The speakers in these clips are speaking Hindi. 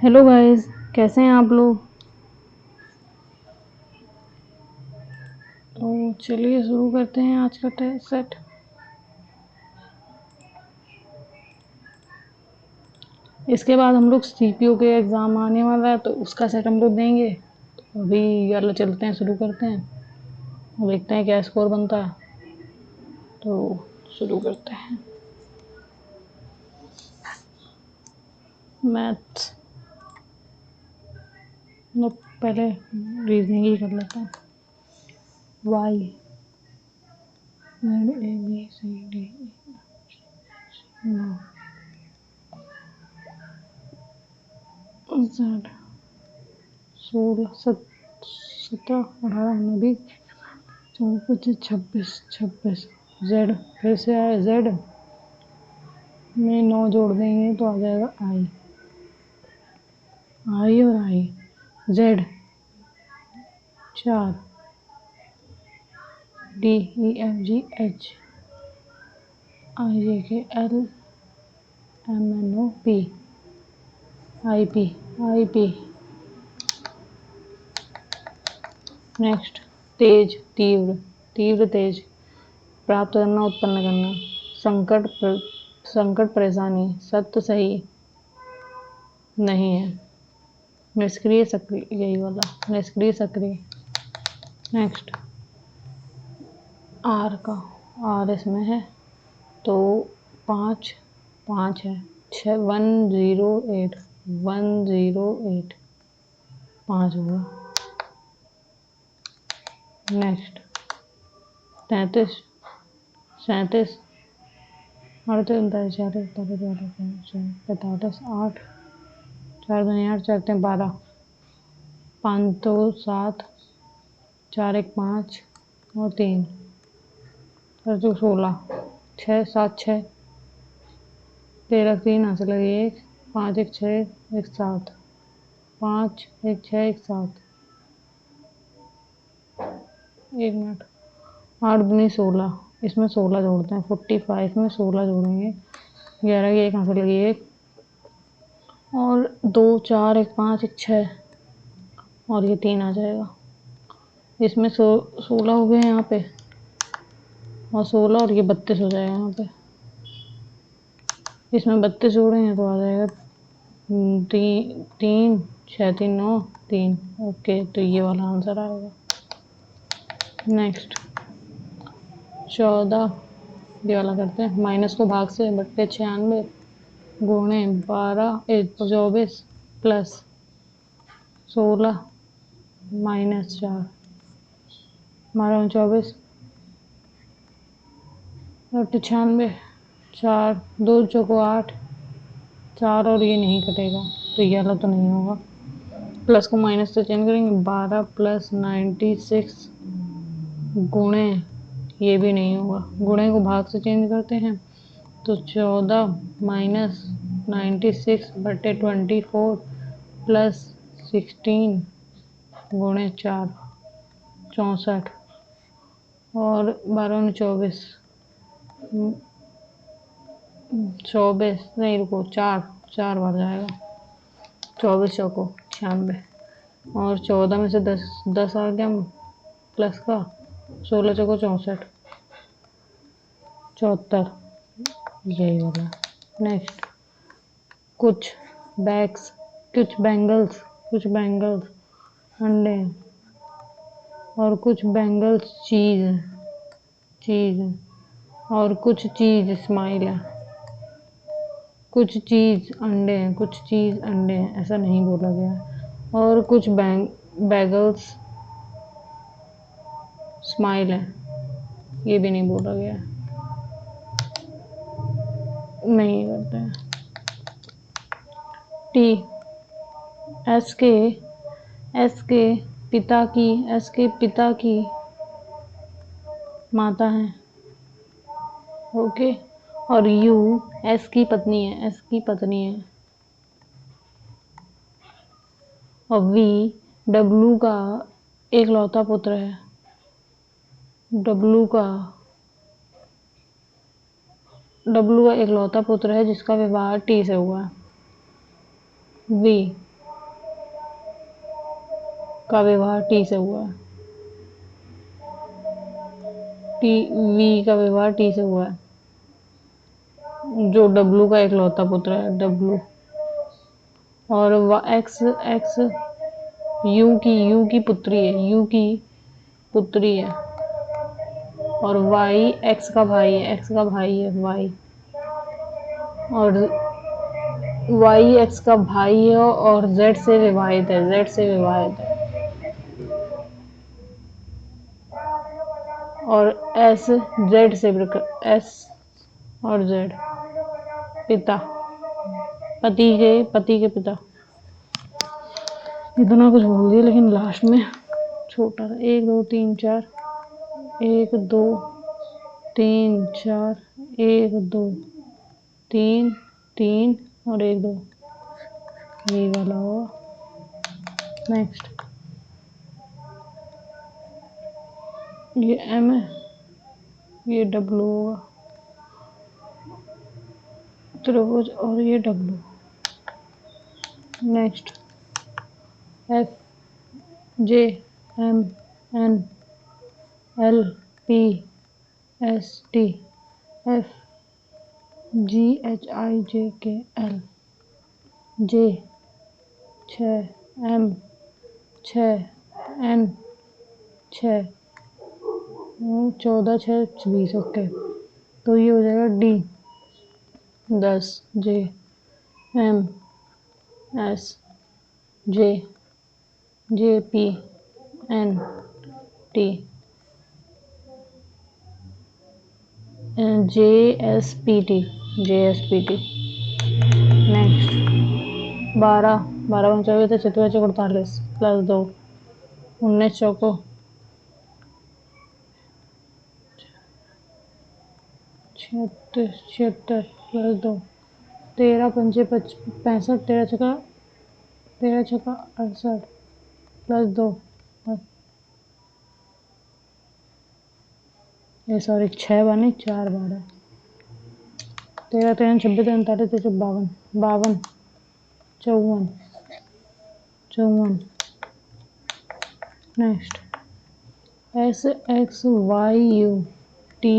हेलो गाइस, कैसे हैं आप लोग। तो चलिए शुरू करते हैं आज का टेस्ट सेट। इसके बाद हम लोग सीपीयू के एग्ज़ाम आने वाला है, तो उसका सेट हम लोग देंगे। तो अभी यार चलते हैं, शुरू करते हैं, देखते हैं क्या स्कोर बनता है। तो शुरू करते हैं। मैथ्स, पहले रीजनिंग ही कर लेते हैं। Y A B C D Z 16 17 18 19 20 25 26 Z, फिर से आया जेड में 9 जोड़ देंगे तो आ जाएगा आई। आई और I, Z 4, D E F G H I J K L M N O P I P I P. Next, तेज तीव्र, तीव्र तेज, प्राप्त करना उत्पन्न करना, संकट परेशानी, सत्य सही नहीं है, निष्क्रिय सक्रिय, यही वाला निष्क्रिय सक्रिय। नेक्स्ट, आर का, आर इसमें है तो 5 5 है, 108 108 5 हुआ। नेक्स्ट, 33 37 38 39 40 41 45 8 4 2 8 4 3 12 5 2 7 4 1 5 और 3 4 2 16 6 7 6 13 3 हाथ से लगे 1 5 1 6 1 7 5 1 6 1 7 1 मिनट। 8 दूनी 16, इसमें 16 जोड़ते हैं 45 में 16 जोड़ेंगे 11 की 1 हाथ से लगी 1 और 2 4 1 5 1 6 और ये 3 आ जाएगा। इसमें 16 हो गए यहाँ पे और 16 और ये 32 हो जाएगा यहाँ पे। इसमें 32 जोड़ेंगे तो आ जाएगा 3 6 3 9 3। ओके, तो ये वाला आंसर आएगा। नेक्स्ट, 14, ये वाला करते हैं, माइनस को भाग से बट्टे 96 गुणे 24 प्लस 16 माइनस 4 24 बट्टे 96 4 2 चौको 8 4 और ये नहीं कटेगा तो ये वाला तो नहीं होगा। प्लस को माइनस से चेंज करेंगे 12 प्लस 96 गुणे, ये भी नहीं होगा। गुणे को भाग से चेंज करते हैं तो 14 माइनस 96 बटे 24 प्लस 16 गुणे 4 64 और 12 24 24 नहीं रुको 4 बार जाएगा 24 चौको 96 और 14 में से 10 आ गया प्लस का 16 चौको 64 74, यही होगा। नेक्स्ट, कुछ बैग्स कुछ बैंगल्स अंडे और कुछ बैंगल्स चीज और कुछ चीज स्माइल है। कुछ चीज अंडे हैं, कुछ चीज अंडे हैं, ऐसा नहीं बोला गया। और कुछ बैगल्स स्माइल है, ये भी नहीं बोला गया। नहीं करते हैं। टी, एस के पिता की माता है। ओके, और यू एस की पत्नी है। और वी डब्लू का एकलौता पुत्र है। डब्लू का एकलौता पुत्र है जिसका विवाह टी से हुआ है। वी का व्यवहार टी से हुआ है। टी वी का व्यवहार टी से हुआ है, जो डब्लू का इकलौता पुत्र है, डब्लू। और एक्स एक्स यू की पुत्री है, यू की पुत्री है। और वाई एक्स का भाई है, एक्स का भाई है वाई। और वाई एक्स का भाई है और जेड से विवाहित है, जेड से विवाहित है। और एस जेड से एस और जेड पिता, पति के पिता। इतना कुछ बोल दिया, लेकिन लास्ट में छोटा सा 1 2 3 4 1 2 3 4 1 2 3 3 और 1 2, यही वाला होगा। नेक्स्ट ये एम है, ये डब्लू होगा त्रिभुज, और ये W. Next F J M N L P S T F G H I J K L J 6 M 6 N 6 14 6 20। Okay, तो ये हो जाएगा D 10 J M S J J P N T J S P T J S P T. Next 12 12 पंचावी तो 48 प्लस 2 19 चौको 76 प्लस 2 13 पंचे 65 13 छक्का 68 प्लस 2 ये सॉरी 6 बार नहीं 4 बार है। 13 13 26 39 53 52 52 54 54। Next S X Y U T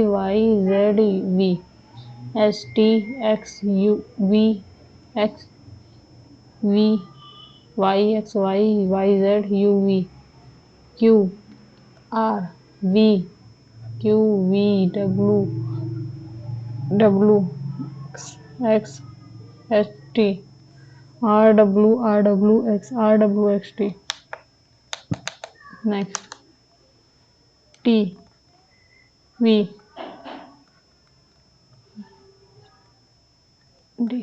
Y Z V S T X U V X V Y X Y Z U V Q R V Q V W W X H T R W X T. Next T V D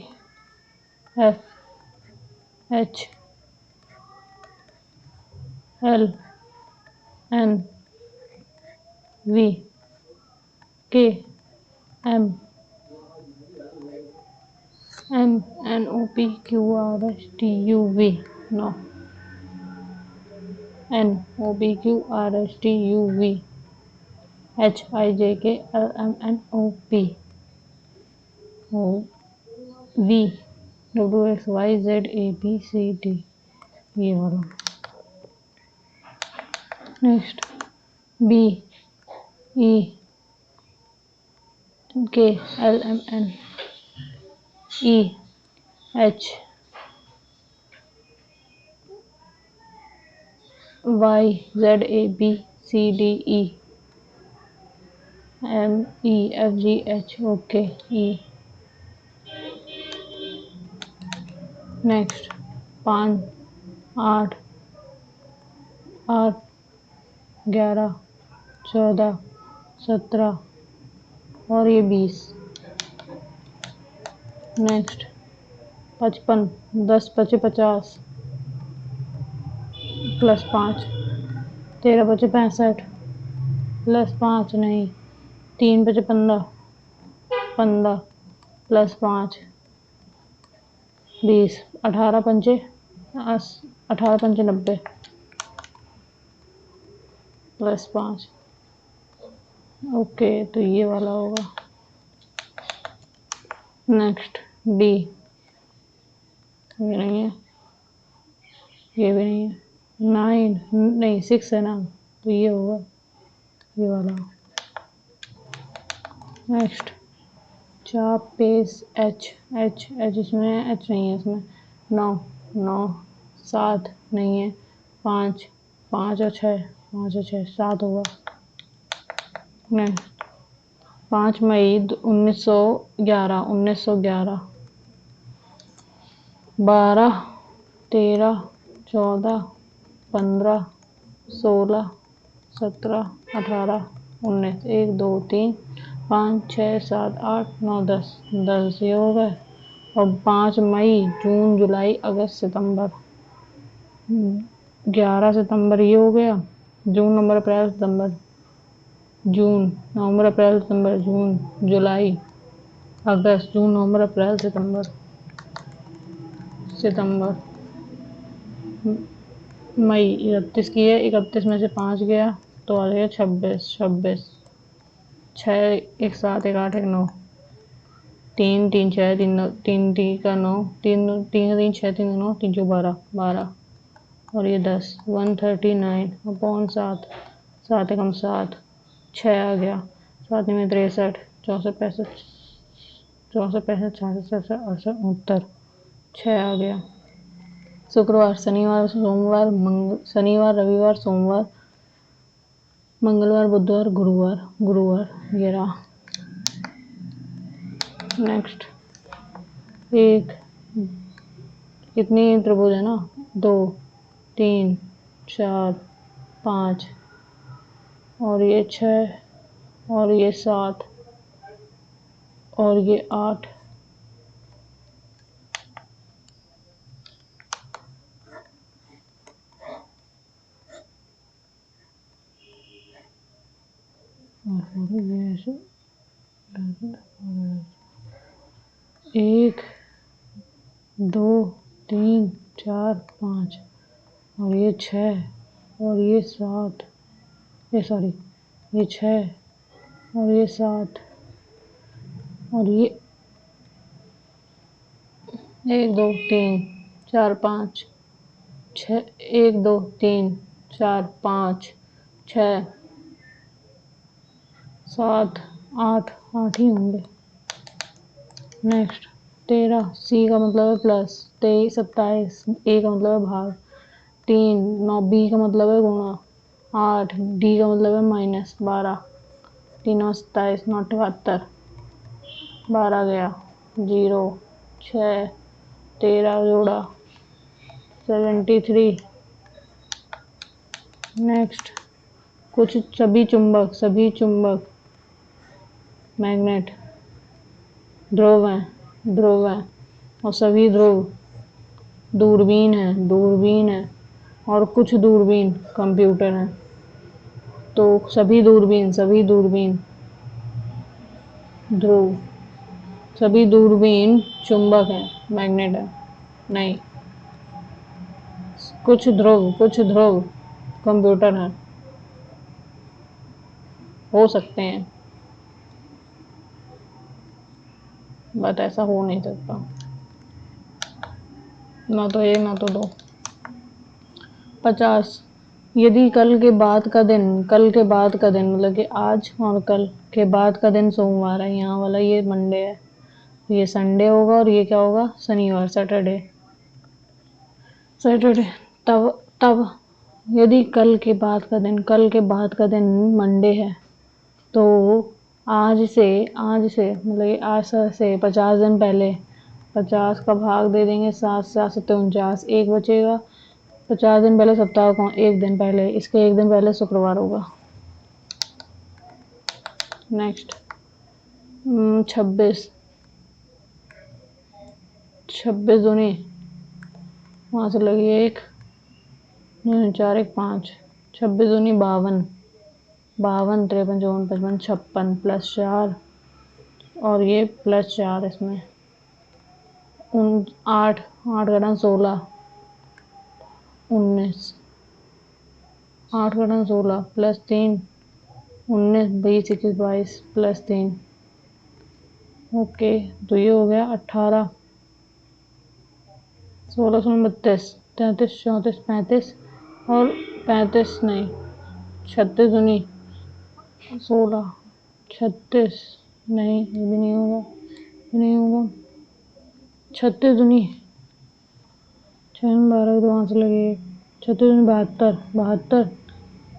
F H L N V K M N O P Q R S T U V no N O P Q R S T U V H I J K L M N O P O V W X Y Z A B C D, ये वाला। Next B E K L M N E H Y Z A B C D E M E F G H okay E. Next 5 8 8 11 14 17 और ये 20। नेक्स्ट 55 10 25 50 प्लस 5 13 25 65 प्लस 5 नहीं 3 25 15 15 प्लस 5 20 18 पंचे 18 पंचे 90 प्लस 5। ओके, तो ये वाला होगा। नेक्स्ट डी, ये नहीं है, ये भी नहीं है, 9 नहीं 6 है ना, तो ये होगा ये वाला। नेक्स्ट चाप पेस एच एच एच इसमें एच नहीं है इसमें। 9 9 7 नहीं है। 5 5 और 6 5 और 6 7 होगा। नेक्स्ट 5 मई 1911 1911 12 13 14 15 16 17 18 19 1 2 3 5 6 7 8 9 10 10 ये हो गए। और 5 मई जून जुलाई अगस्त सितंबर 11 सितंबर ये हो गया। जून नवंबर अप्रैल सितंबर जून नवंबर अप्रैल सितंबर जून जुलाई अगस्त जून नवंबर अप्रैल सितंबर सितंबर मई 31 की है। 31 में से 5 गया तो आ गया 26 26 6 1 7 1 8 1 9 3 3 6 3 9 3 3 का 9 3 3 3 6 3 9 3 जो 12 12 और ये 10 139 अपॉन 7 7 एकम 7 6 आ गया। 7 में 63 64 65 64 65 66 67 68 69 6 आ गया। शुक्रवार शनिवार सोमवार शनिवार रविवार सोमवार मंगलवार बुधवार गुरुवार गुरुवार ये रहा। नेक्स्ट एक कितनी त्रिभुज है ना 2 3 4 5 और ये 6 और ये 7 और ये 8 1 2 3 4 5 और ये 6 और ये 7 ये सॉरी ये 6 और ये 7 और ये 1 2 3 4 5 6 1 2 3 4 5 6 7 8 8 ही होंगे। नेक्स्ट 13 सी का मतलब है प्लस 23 27 ए का मतलब है भाग 3 9 बी का मतलब है गुणा 8 डी का मतलब है माइनस 12 3 9 27 9 78 12 गया 0 6 13 जोड़ा 73। नेक्स्ट कुछ सभी चुंबक मैग्नेट ध्रुव हैं और सभी ध्रुव दूरबीन है और कुछ दूरबीन कंप्यूटर हैं। तो सभी दूरबीन ध्रुव सभी दूरबीन चुंबक है मैग्नेट है नहीं। कुछ ध्रुव कंप्यूटर हैं हो सकते हैं बट ऐसा हो नहीं सकता ना तो एक ना तो दो। 50 यदि कल के बाद का दिन मतलब कि आज और कल के बाद का दिन सोमवार है, यहाँ वाला ये मंडे है, ये संडे होगा और ये क्या होगा शनिवार सैटरडे। तब तब यदि कल के बाद का दिन मंडे है तो आज से मतलब आज से 50 दिन पहले 50 का भाग दे देंगे 7 7 सत्ते 49 एक बचेगा। 50 दिन पहले सप्ताह का एक दिन पहले इसके एक दिन पहले शुक्रवार होगा। नेक्स्ट 26 26 दूनी वहाँ से लगी 1 4 1 5 26 दूनी 52 52 53 54 55 56 प्लस 4 और ये प्लस 4 इसमें 8 8 का 16 19 8 का 16 प्लस 3 19 20 21 22 प्लस 3 ओके तो ये हो गया 18 16 32 33 34 35 और 35 नहीं, 36 दूनी 16, 36 नहीं, ये भी नहीं होगा, ये नहीं होगा, 36 दूनी 6 12 तो वहाँ से लगे, 36 दूनी 72, 72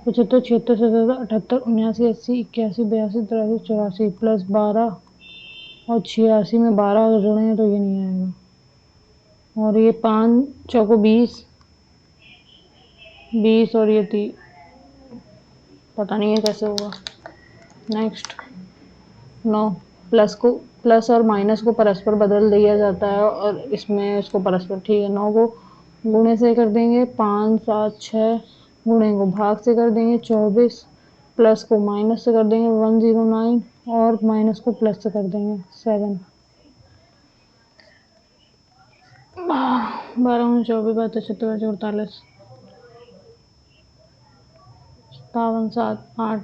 75 76 77 78 79 80 81 82 83 84 प्लस 12 और 86 में 12 अगर जोड़ेंगे तो ये नहीं आएगा। और ये 5 चौको 20 20 और ये 30, पता नहीं है कैसे होगा। नेक्स्ट 9 प्लस और माइनस को परस्पर बदल दिया जाता है और इसमें इसको परस्पर, ठीक है। 9 को गुणे से कर देंगे 5 7 6, गुणे को भाग से कर देंगे 24, प्लस को माइनस से कर देंगे 109 और माइनस को प्लस से कर देंगे 7। 12 24 32 36 48 57 7 8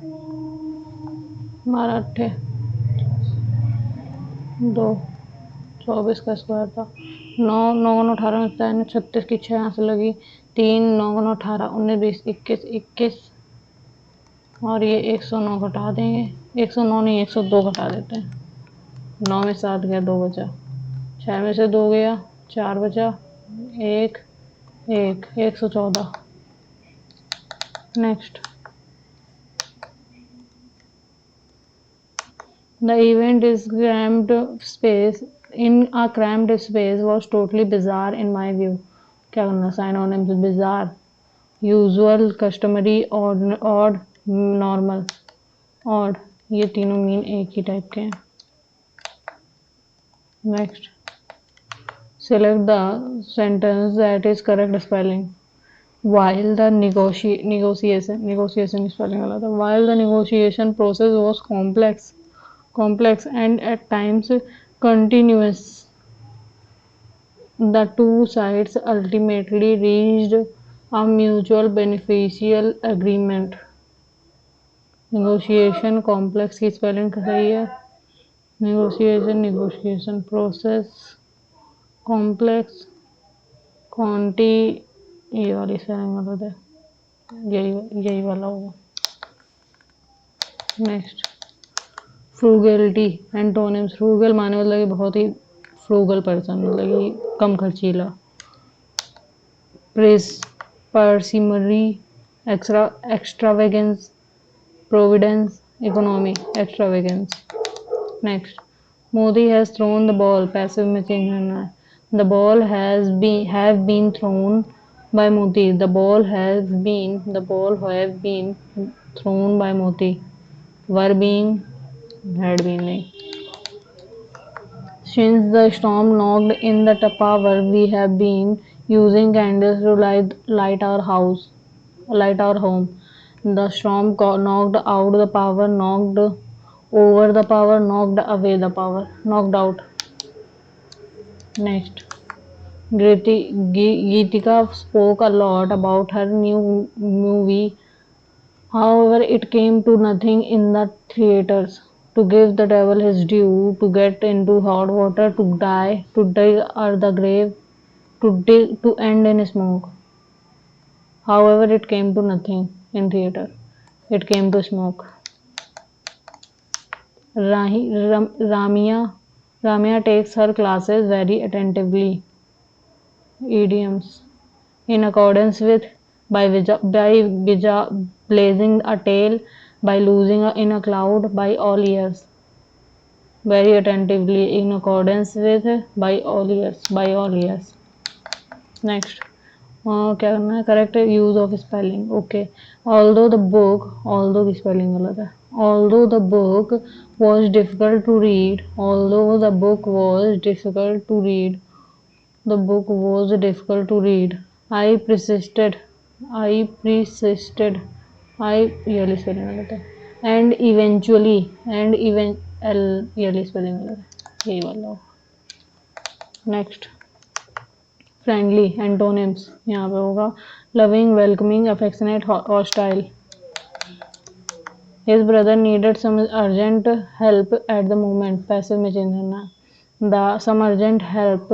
12 8 2 24 का स्क्वायर था। 9 9 18 में 36 की 6 यहाँ से लगी, 3 9 18 19 20 21 21 और ये 109 घटा देंगे, 109 नहीं 102 घटा देते हैं। 9 में 7 गया, 2 बचा, 6 में से 2 गया, 4 बचा, 1 1 114। Next the event is cramped space in a cramped space was totally bizarre in my view। क्या करना, synonyms bizarre, usual, customary, odd, normal, odd, ये तीनों मीन एक ही टाइप के हैं। Next select the sentence that is correct spelling। while the negotiation spelling वाला था। while the negotiation process was complex and at times continuous, the two sides ultimately reached a mutual beneficial agreement। negotiation complex की स्पेलिंग सही है, negotiation process complex quanti, ये वाली स्पेलिंग गलत है, यही वाला होगा। Next फ्रूगलिटी antonyms. फ्रूगल माने मतलब कि बहुत ही फ्रूगल पर्सन, मतलब कि कम खर्चीला। Press parsimony, extravagance, providence, economy, extravagance. Next Modi has thrown the ball, passive में चेंज करना है। The ball have been thrown by Modi, the ball have been thrown by Modi, were being, had been नहीं। Since the storm knocked in the tower, we have been using candles to light our home। The storm knocked out the power, knocked over the power, knocked away the power, knocked out। Next, Geetika spoke a lot about her new movie. However, it came to nothing in the theaters. To give the devil his due, to get into hot water, to dig at the grave, to end in smoke. However, it came to nothing in theater. It came to smoke। Ramya takes her classes very attentively। Idioms in accordance with, by blazing a tail, by losing in a cloud, by all ears। very attentively, in accordance with, by all ears। Next क्या करना है, correct use of spelling. Okay although की स्पेलिंग गलत है। Although the book was difficult to read, although the book was difficult to read, the book was difficult to read। I persisted, I ये वाली स्पेलिंग गलत है। and eventually, ये वाली स्पेलिंग गलत है, यही वाला हो। नेक्स्ट फ्रेंडली एंटोनिम्स यहाँ पे होगा loving, welcoming, affectionate, hostile. His brother needed some urgent help at the moment, passive में चेंज करना है। some urgent help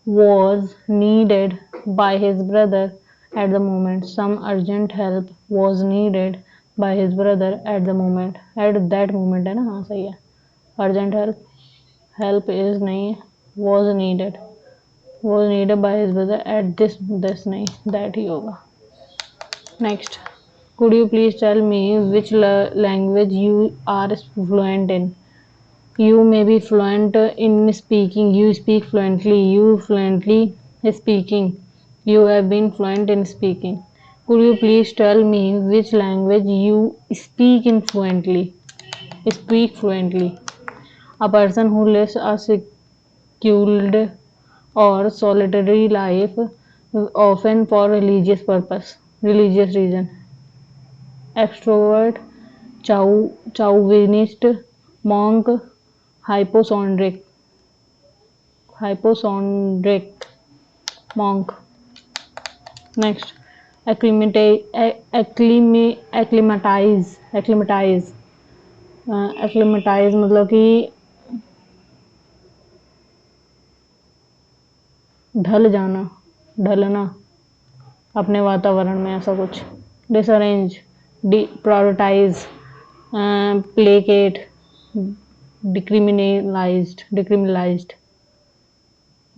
was needed by his brother at the moment. Some urgent help was needed by his brother at the moment. At that moment है ना, हाँ सही है. Urgent help is नहीं है, was needed by his brother at this नहीं, that ही होगा. Next, could you please tell me which language you are fluent in? You may be fluent in speaking. You speak fluently. You fluently speaking. You have been fluent in speaking. Could you please tell me which language you speak in fluently? Speak fluently. A person who lives a secluded or solitary life, often for religious reason. Extrovert, chauvinist, monk, hypochondriac, hypochondriac, monk. Next, acclimatize. Acclimatize मतलब कि ढलना अपने वातावरण में, ऐसा कुछ. डिसअरेंज, प्रायोरिटाइज, प्लेकेट, डिक्रिमिनलाइज्ड,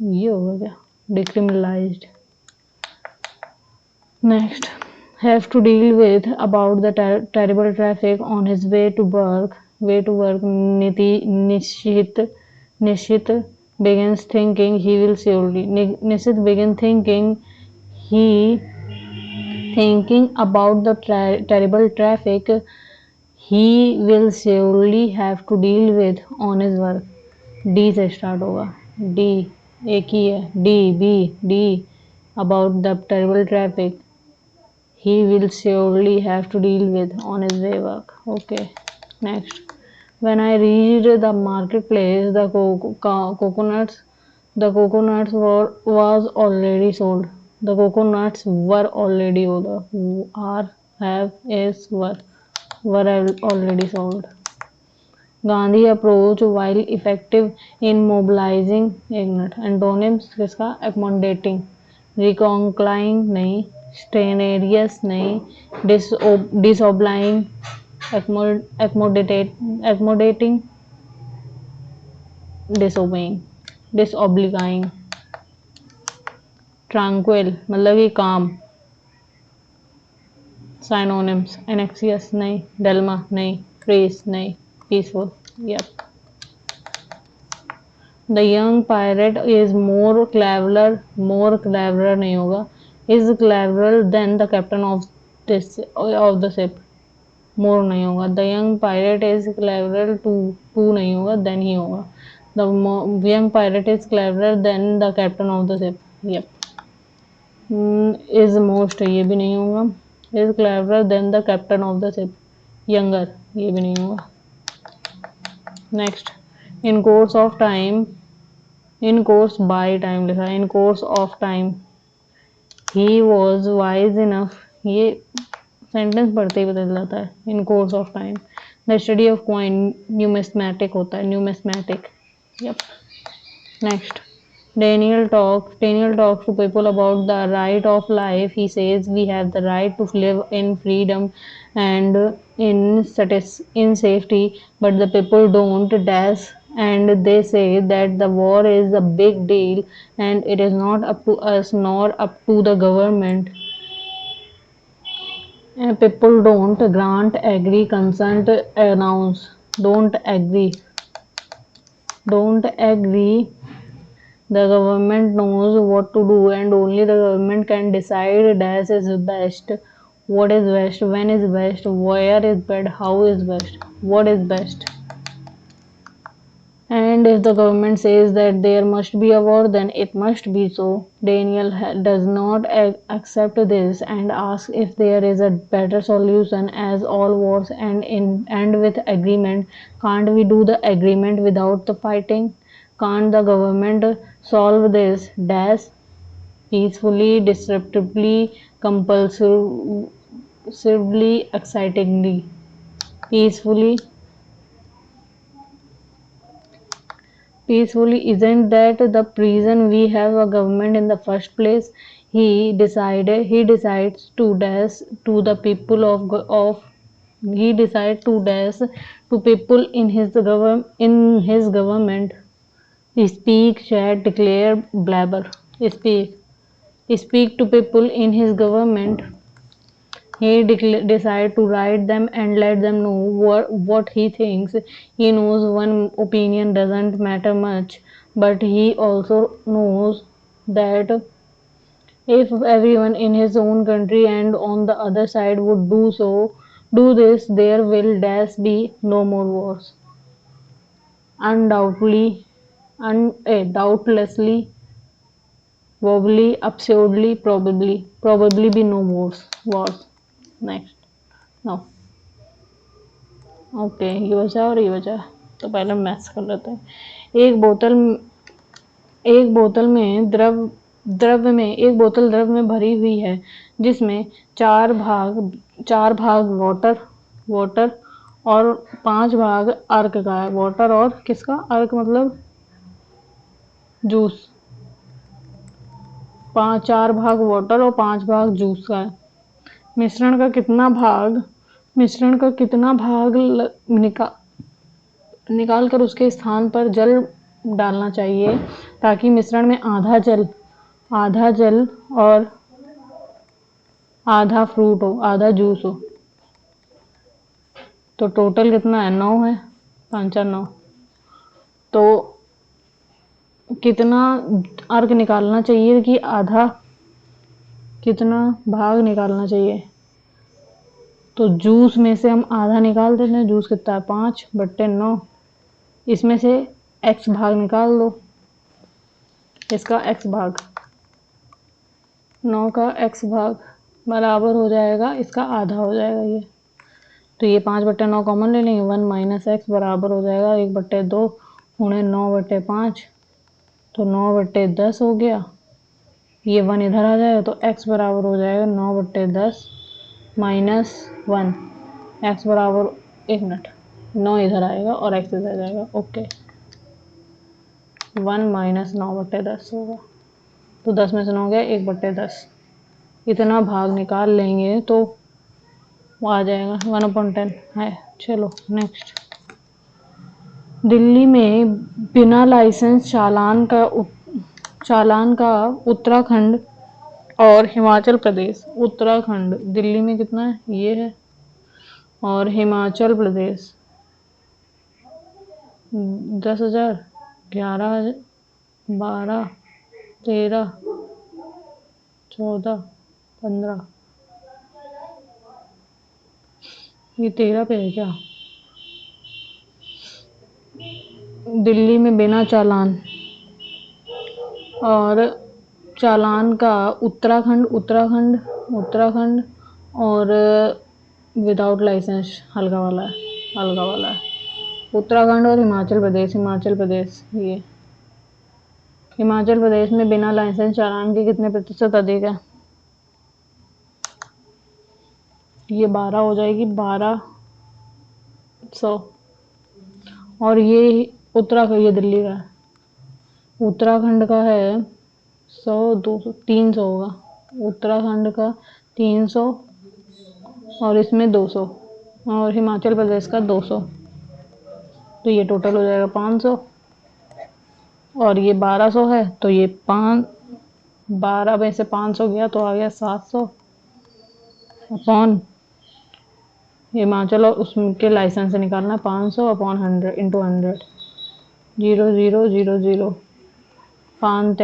ये होगा क्या, decriminalised. Next, have to deal with about the terrible traffic on his way to work. Nishit begins thinking he will surely Nishit begins he thinking about the terrible traffic he will surely have to deal with on his work. D से स्टार्ट होगा. D एक ही है. D about the terrible traffic he will surely have to deal with on his way work. Okay. Next, when I reached the marketplace, the coconuts was already sold. The coconuts were already were already sold. Gandhi approach, while effective in mobilizing, एक मिनट, एंटोनिम्स किसका, accommodating, reconciling नहीं, strenuous नहीं, disobeying, accommodating, disobliging. Tranquil मतलब कि calm. Synonyms, anxious नहीं, dilemma नहीं, freeze नहीं, peaceful. Yep. The young pirate is more clever नहीं होगा, is cleverer than the captain of the ship. More नहीं होगा. The young pirate is cleverer to नहीं होगा, then ही होगा. The young pirate is cleverer than the captain of the ship. Yep. Is most, ये भी नहीं होगा. Is cleverer than the captain of the ship. Younger, ये भी नहीं होगा. Next, in course of time, in course by time लिखा है, in course of time he was wise enough, ये सेंटेंस पढ़ते ही बदल जाता है. in course of time. the study of coin, numismatic होता है, numismatic. Yep. Next, Daniel talks to people about the right of life. He says we have the right to live in freedom and in safety, but the people don't dash, and they say that the war is a big deal and it is not up to us nor up to the government. People don't grant, agree, consent, announce. Don't agree. The government knows what to do and only the government can decide dash is best, what is best, when is best, where is best, how is best, what is best. And if the government says that there must be a war, then it must be so. Daniel does not accept this and asks if there is a better solution, as all wars end with agreement. Can't we do the agreement without the fighting? Can't the government solve this dash peacefully, disruptively, compulsively, excitingly? Peacefully, isn't that the reason we have a government in the first place? he decides to dash to the people of he decides to dash to people in his government. Speak, chat, declare, blabber. Speak. Speak to people in his government. He decided to write them and let them know what he thinks. He knows one opinion doesn't matter much, but he also knows that if everyone in his own country and on the other side would do this, there will be no more wars. Undoubtedly, doubtlessly, wobbly, absurdly, probably be no wars. Next. Now, okay ये वजह और ये वजह। तो पहले मैथ्स कर लेते हैं। एक बोतल द्रव में भरी हुई है जिसमें चार भाग वाटर और 5 भाग अर्क का है। वाटर और किसका? अर्क मतलब जूस। 4 भाग वाटर और 5 भाग जूस का है। मिश्रण का कितना भाग निकाल कर उसके स्थान पर जल डालना चाहिए ताकि मिश्रण में आधा जल और आधा फ्रूट हो, आधा जूस हो। तो टोटल कितना है? 9 है। 5 और 9। तो कितना अर्क निकालना चाहिए कि आधा कितना भाग निकालना चाहिए? तो जूस में से हम आधा निकाल देते हैं। जूस कितना है? 5/9। इसमें से x भाग निकाल दो। इसका x भाग 9 का x भाग बराबर हो जाएगा, इसका आधा हो जाएगा ये। तो ये 5/9 कॉमन ले लेंगे। 1 - x बराबर हो जाएगा 1/2 गुणे 9/5। तो 9/10 हो गया। ये 1 इधर आ जाएगा तो x बराबर हो जाएगा 9/10 -1। x बराबर 1 मिनट 9 इधर आएगा और x इधर जाएगा। ओके 1 - 9/10 होगा। तो 10 में से 9 गया 1/10। इतना भाग निकाल लेंगे तो वो आ जाएगा 1/10 है। चलो नेक्स्ट। दिल्ली में बिना लाइसेंस चालान का उत्तराखंड और हिमाचल प्रदेश। उत्तराखंड दिल्ली में कितना है? ये है। और हिमाचल प्रदेश 10,000, 11,000, 12, 13, 14, 15। ये 13 पे है क्या? दिल्ली में बिना चालान और चालान का उत्तराखंड और विदाउट लाइसेंस हल्का वाला है। उत्तराखंड और हिमाचल प्रदेश ये हिमाचल प्रदेश में बिना लाइसेंस चालान के कितने प्रतिशत अधिक है? ये 12 हो जाएगी, 1200। और ये उत्तराखंड, ये दिल्ली का है। उत्तराखंड का है 100, 200, 300 होगा। उत्तराखंड का 300 और इसमें 200 और हिमाचल प्रदेश का 200। तो ये टोटल हो जाएगा 500 और ये 1200 है। तो ये 12 में से 500 गया तो आ गया 700 अपॉन हिमाचल और उसके लाइसेंस से निकालना 500 अपॉन 100 इंटू 100। 0 0 0 0 5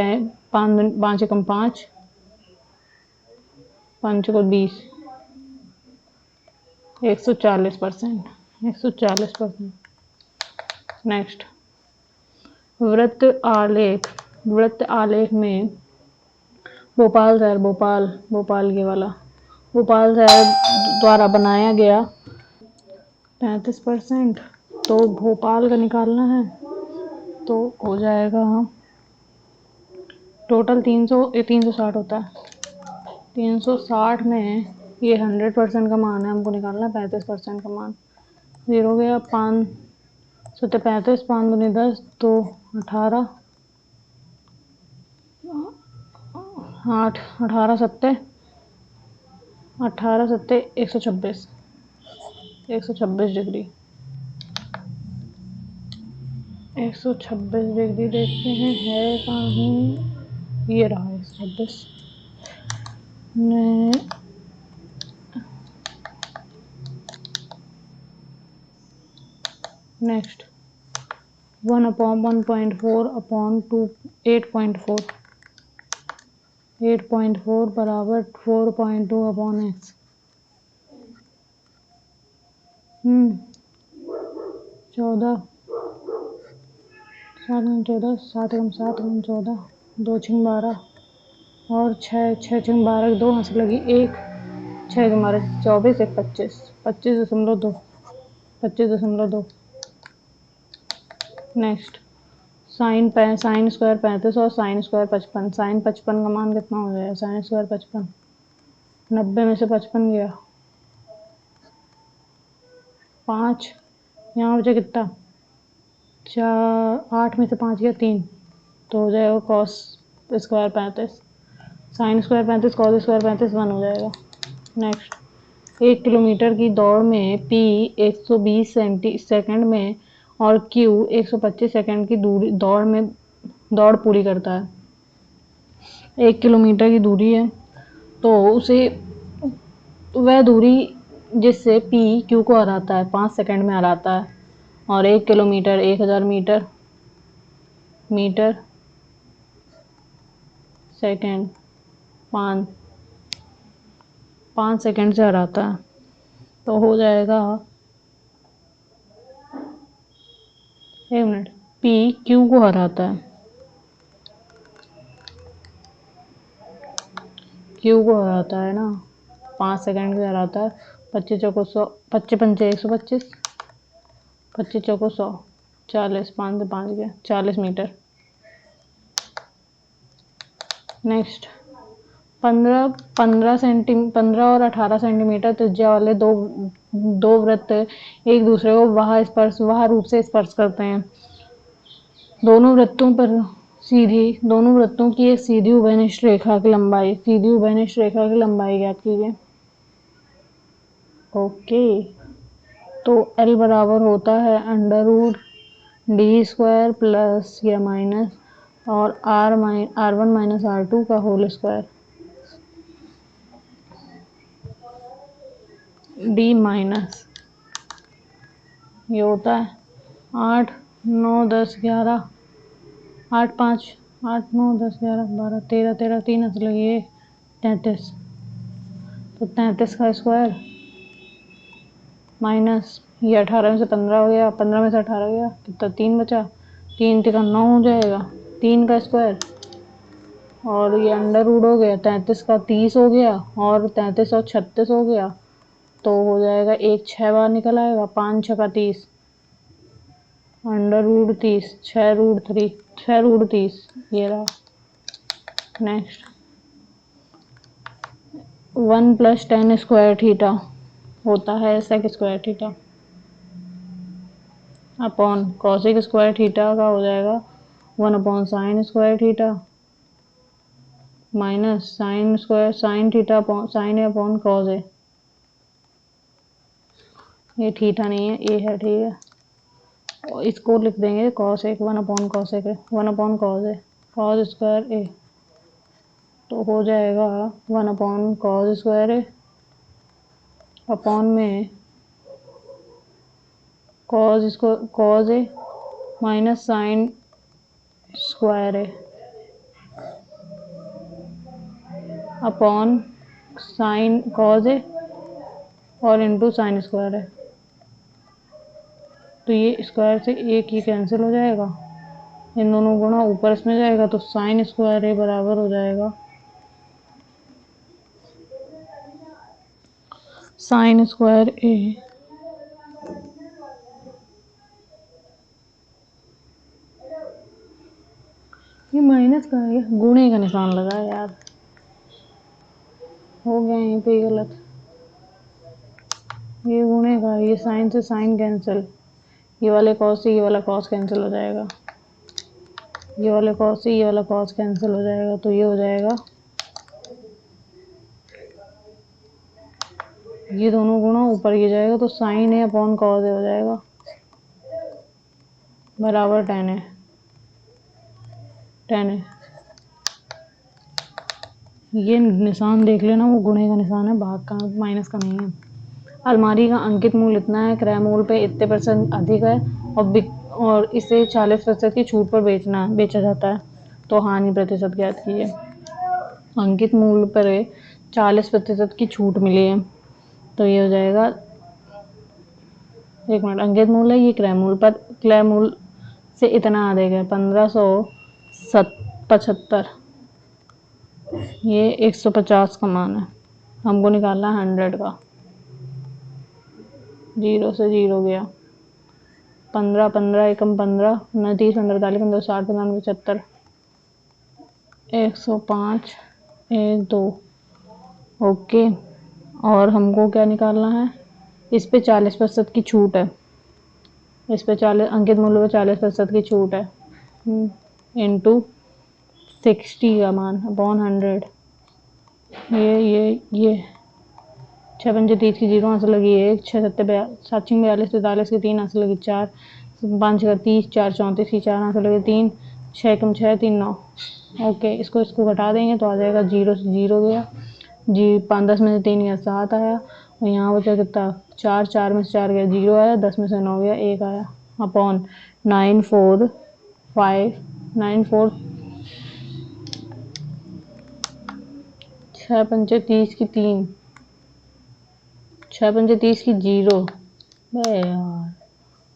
5 कम 5 5 को 20 140%। 140%। नेक्स्ट। वृत्त आलेख में भोपाल शहर द्वारा बनाया गया 35%। तो भोपाल का निकालना है तो हो जाएगा टोटल 360 होता है। 360 में ये 100% का मान है, हमको निकालना है 35% का मान। 0 गया 5 35, 5 दूनी 10 तो 18 8 18 सत्ते 18 सत्ते 126 डिग्री 126 डिग्री देखते हैं है कहीं। ये रहा 126 ने नेक्स्ट 1/1.4 अपॉन 2 8.4 बराबर 4.2 अपॉन एक्स। 14 7 गुना 14 7 गुना 7 गुना 14 2 6 12 और 6 6 6 12 2 हंस लगी 1 6 तुम्हारे 24 1 25 25.2 25.2। नेक्स्ट साइन स्क्वायर 35 और साइन स्क्वायर 55। साइन 55 का मान कितना हो जाएगा? साइन स्क्वायर 55 90 में से 55 गया 5 यहाँ बचा कितना 4 8 में से 5 गया 3 तो हो जाएगा cos square 35 sine square 35 cos square 35 1 हो जाएगा। नेक्स्ट 1 किलोमीटर की दौड़ में P 120 सेकंड में और Q 125 सेकंड की दौड़ पूरी करता है। 1 किलोमीटर की दूरी है तो उसे वह दूरी जिससे P Q को हराता है 5 सेकंड में हराता है और 1 किलोमीटर 1000 मीटर सेकंड 5 सेकंड से हराता है तो हो जाएगा 1 मिनट P Q को हराता है ना 5 सेकंड से हराता है 25 चौको 100 25 पंचे 125 25 चौको 100 40 5 से 5 गया 40 मीटर। नेक्स्ट 15 और 18 सेंटीमीटर त्रिज्या वाले दो वृत्त एक दूसरे को वह रूप से स्पर्श करते हैं। दोनों वृत्तों की एक सीधी उभयनिष्ठ रेखा की लंबाई ज्ञात कीजिए। ओके तो L बराबर होता है √d² प्लस या माइनस और R1 माइनस R2 का होल स्क्वायर d माइनस ये होता है 8 9 10 11 8 5 8 9 10 11 12 13 13 3 हंस लगी 33 तो 33 का स्क्वायर माइनस ये 18 में से 15 हो गया 15 में से 18 गया कितना 3 बचा 3 3 9 हो जाएगा 3 का स्क्वायर और ये अंडर रूट हो गया 33 का 30 हो गया और 33 और 36 हो गया तो हो जाएगा 1 6 बार निकल आएगा 5 6 का 30 अंडर रूट 30 6 रूट 30 ये रहा। नेक्स्ट 1 + tan स्क्वायर थीटा होता है sec square theta upon cosic square theta का हो जाएगा 1/sin square theta minus sin theta sin a upon cos a। ये थीटा नहीं है ए है ठीक है और इसको लिख देंगे cos a 1/cos a 1/cos a cos square a तो हो जाएगा 1/cos स्क्वायर a अपॉन में cos a minus sin square a upon sin cos a और इंटू sin स्क्वायर है तो ये स्क्वायर से एक ही कैंसिल हो जाएगा इन दोनों गुणा ऊपर इसमें जाएगा तो sin स्क्वायर a बराबर हो जाएगा sin स्क्वायर a ये माइनस का है गुणे का निशान लगा है यार हो गया यहीं पे गलत ये गुणे का ये साइन से साइन कैंसिल ये वाले कॉस से ये वाला कॉस कैंसिल हो जाएगा ये वाले कॉस से ये वाला कॉस कैंसिल हो जाएगा तो ये हो जाएगा ये दोनों गुणा ऊपर ये जाएगा तो sign A upon cos A हो जाएगा बराबर tan है। ये निशान देख लेना, वो गुणे का निशान है, भाग का, माइनस का नहीं है। अलमारी का अंकित मूल्य इतना है, क्रय मूल्य पे इतने % अधिक है और इसे 40% की छूट पर बेचा जाता है, तो हानि प्रतिशत ज्ञात कीजिए। अंकित मूल्य पर 40% की छूट मिली है, तो ये हो जाएगा, एक मिनट, अंकित मूल्य ये क्रय मूल्य पर, क्रय मूल्य से इतना अधिक है 1575, ये 150 का मान है, हमको निकालना है 100 का। 0 से 0 गया, 15 15 एकम 15 29 45 15 60 95 75 105 1 2। ओके, और हमको क्या निकालना है, इस पे 40% की छूट है, इस पे 40 अंकित मूल्य पे 40% की छूट है, इंटू 60 का मान अपॉन 100। ये 6 पंजे 30 की 0 आंसर लगी 1, 6 7 7 42 43 की 3 आंसर लगी 4, 5 6 30 4 34 की 4 आंसर लगे 3, 6 कम 6 3 9। ओके, इसको घटा देंगे तो आ जाएगा 0 से 0 गया जी, 5 10 में से 3 गया 7 आया, और यहाँ बचा कितना 4 4 में से 4 गया 0 आया, 10 में से 9 गया 1 आया, अपॉन 9 4 5 9 4 6 पंजे 30 की 3, 6 पंजे 30 की 0, बे यार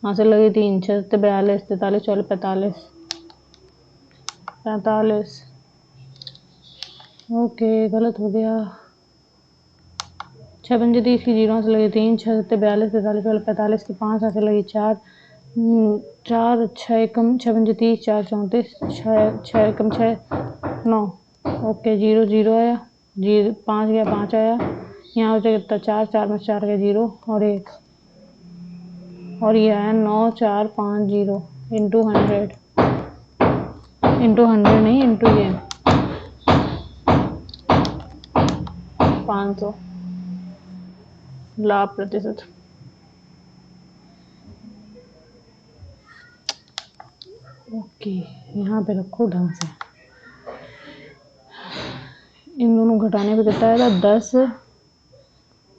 आंसर लगे 3, 6 7 42 43 44 45 45। ओके, गलत हो गया, 6 पंजे 30 की 0 आंसर लगे 3, 6 7 42 43 44 45 की 5 आंसर लगे 4, 4 6 एकम 6 पंजे 30 4 34 6 एकम 6 9। ओके, 0 0 आया, 5 गया 5 आया, यहाँ बचा कितना 4 4 में 4 गया 0 और 1, और ये आया 9 4 5 0 इंटू 100, इंटू 100 नहीं, इंटू ये 500 लाभ प्रतिशत। ओके, यहाँ पे रखो ढंग से, इन दोनों घटाने पे कितना आएगा 10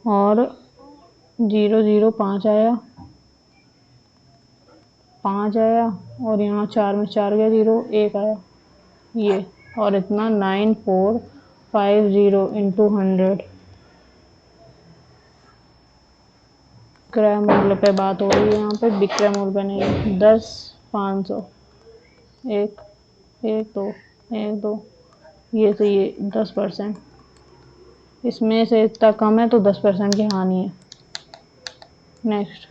और 0 0 5 आया, 5 आया, और यहाँ 4 में 4 गया 0 1 आया, ये, और इतना 9450 इंटू 100। क्रय मूल्य पे बात हो रही है यहाँ पे, विक्रय मूल्य पे नहीं। 10 500 1 1 2 1 2, ये से ये 10%, इसमें से इतना कम है तो 10% की हानि है। नेक्स्ट,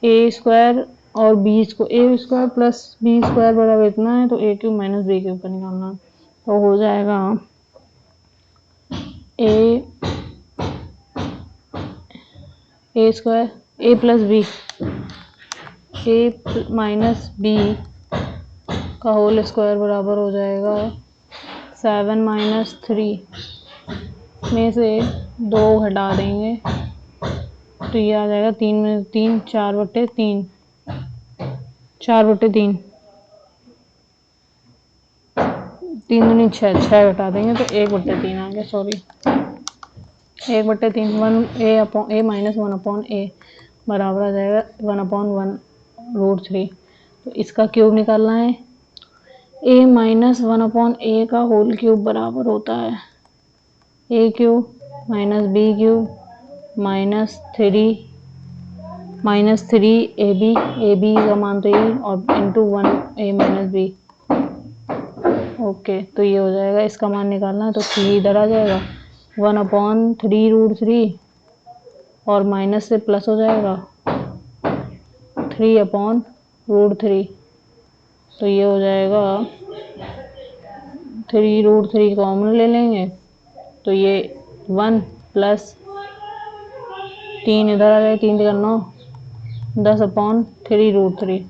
ए स्क्वायर और बी स्क्वायर, ए स्क्वायर प्लस बी स्क्वायर बराबर इतना है, तो ए क्यूब माइनस बी क्यूब का निकालना, तो हो जाएगा ए स्क्वायर ए प्लस बी, ए माइनस बी का होल स्क्वायर बराबर हो जाएगा 7 माइनस 3 में से 2 हटा देंगे तो ये आ जाएगा 3 में 3 4/3, 4/3, 3 दूनी 6 6 घटा देंगे तो 1/3 आ गया, सॉरी 1/3, 1 ए माइनस 1 अपॉन ए बराबर आ जाएगा 1/1√3। तो इसका क्यूब निकालना है, ए माइनस 1 अपॉन ए का होल क्यूब बराबर होता है A cube minus B cube -3 A B का मान तो ये, और into 1 A minus B. Okay, तो ये हो जाएगा, इसका मान निकालना है तो 3 इधर आ जाएगा, 1/3√3 और माइनस से प्लस हो जाएगा 3/√3, तो ये हो जाएगा 3√3 कॉमन ले लेंगे तो ये 1 प्लस 3 इधर आ जाए, 3 9 10/3√3,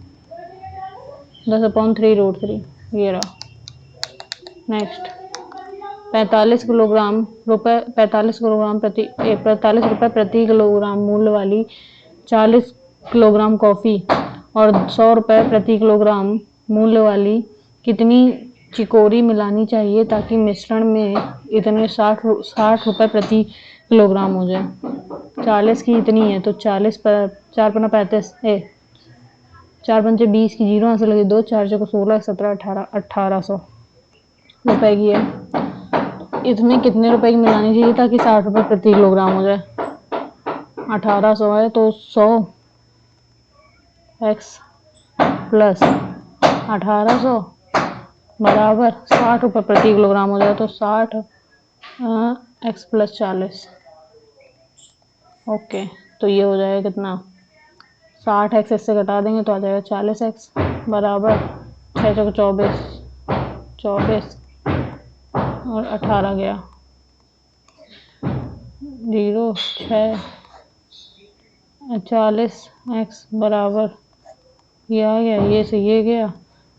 10/3√3, ये रहा। नेक्स्ट, ₹45 प्रति किलोग्राम मूल्य वाली 40 किलोग्राम कॉफ़ी और ₹100 प्रति किलोग्राम मूल्य वाली कितनी चिकोरी मिलानी चाहिए ताकि मिश्रण में इतने 60 रुपए प्रति किलोग्राम हो जाए। 40 की इतनी है तो 40 पर 4 पन्ना 35 4 पंचे 20 की 0 यहाँ से लगे 2 4 चौको 16 17 18 1800 रुपए की है। इसमें कितने रुपए की मिलानी चाहिए ताकि 60 रुपए प्रति किलोग्राम हो जाए। 1800 है तो 100 x प्लस 1800 बराबर 60 रुपए प्रति किलोग्राम हो जाए तो 60 x प्लस 40। ओके, तो ये हो जाएगा कितना 60x इससे घटा देंगे तो आ जाएगा 40x बराबर 6 चौको 24 और 18 गया 0 6 40x बराबर ये आ गया, ये से ये गया,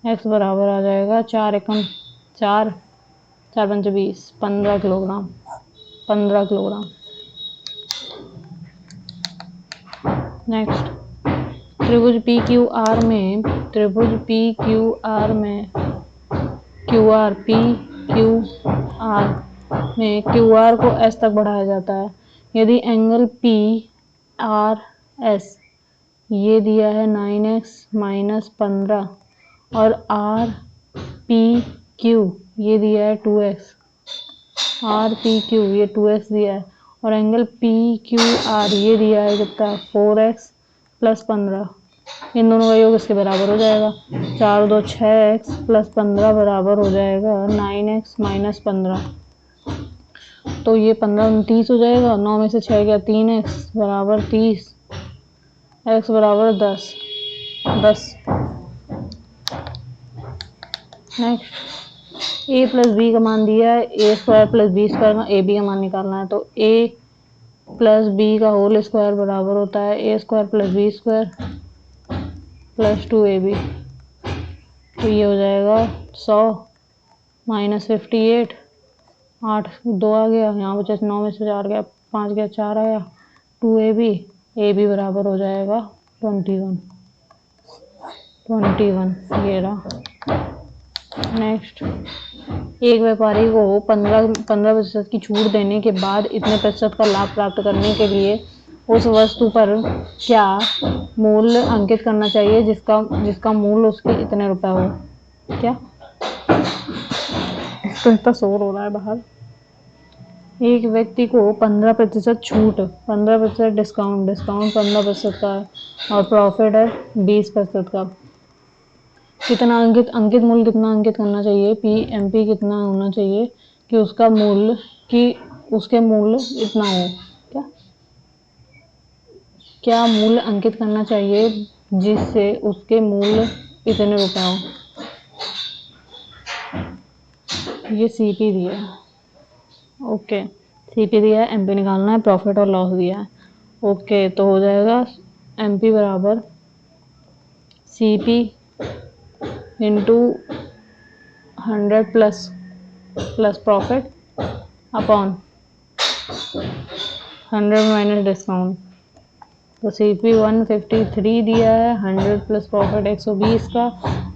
x बराबर आ जाएगा 4 एकम 4 4 पंचे 20 15 किलोग्राम 15 किलोग्राम। नेक्स्ट, त्रिभुज PQR में QR को S तक बढ़ाया जाता है यदि एंगल PRS ये दिया है 9x माइनस 15 और RPQ ये दिया है 2x, RPQ ये 2x दिया है और एंगल PQR ये दिया है कितना 4x प्लस 15। इन दोनों का योग इसके बराबर हो जाएगा 4 2 6x प्लस 15 बराबर हो जाएगा 9x माइनस 15। तो ये 15 30 हो जाएगा, 9 में से 6 गया 3x बराबर 30, x बराबर 10। नेक्स्ट, a प्लस बी का मान दिया है, a square plus B square का ab का मान निकालना है तो a प्लस बी का होल स्क्वायर बराबर होता है a square plus B square plus 2ab। तो ये हो जाएगा 100 माइनस 58 8 2 आ गया, यहाँ बचा 9 में से 4 गया 5 गया 4 आया 2ab बराबर हो जाएगा 21 ये रहा। नेक्स्ट, एक व्यापारी को 15% की छूट देने के बाद इतने प्रतिशत का लाभ प्राप्त करने के लिए उस वस्तु पर क्या मूल्य अंकित करना चाहिए जिसका मूल्य उसके इतने रुपए हो। क्या तो इतना शोर हो रहा है बाहर। एक व्यक्ति को 15% छूट 15% डिस्काउंट 15% का है और प्रॉफिट है 20% का। कितना अंकित मूल्य कितना अंकित करना चाहिए, PMP कितना होना चाहिए कि उसके मूल्य इतना हो। क्या मूल्य अंकित करना चाहिए जिससे उसके मूल्य इतने रुपए हो। ये CP दिया है। ओके, CP दिया है, MP निकालना है, प्रॉफिट और लॉस दिया है। ओके, तो हो जाएगा MP बराबर CP into 100 plus profit upon 100 minus discount. तो CP 153 दिया है, 100 प्लस प्रॉफिट 120 का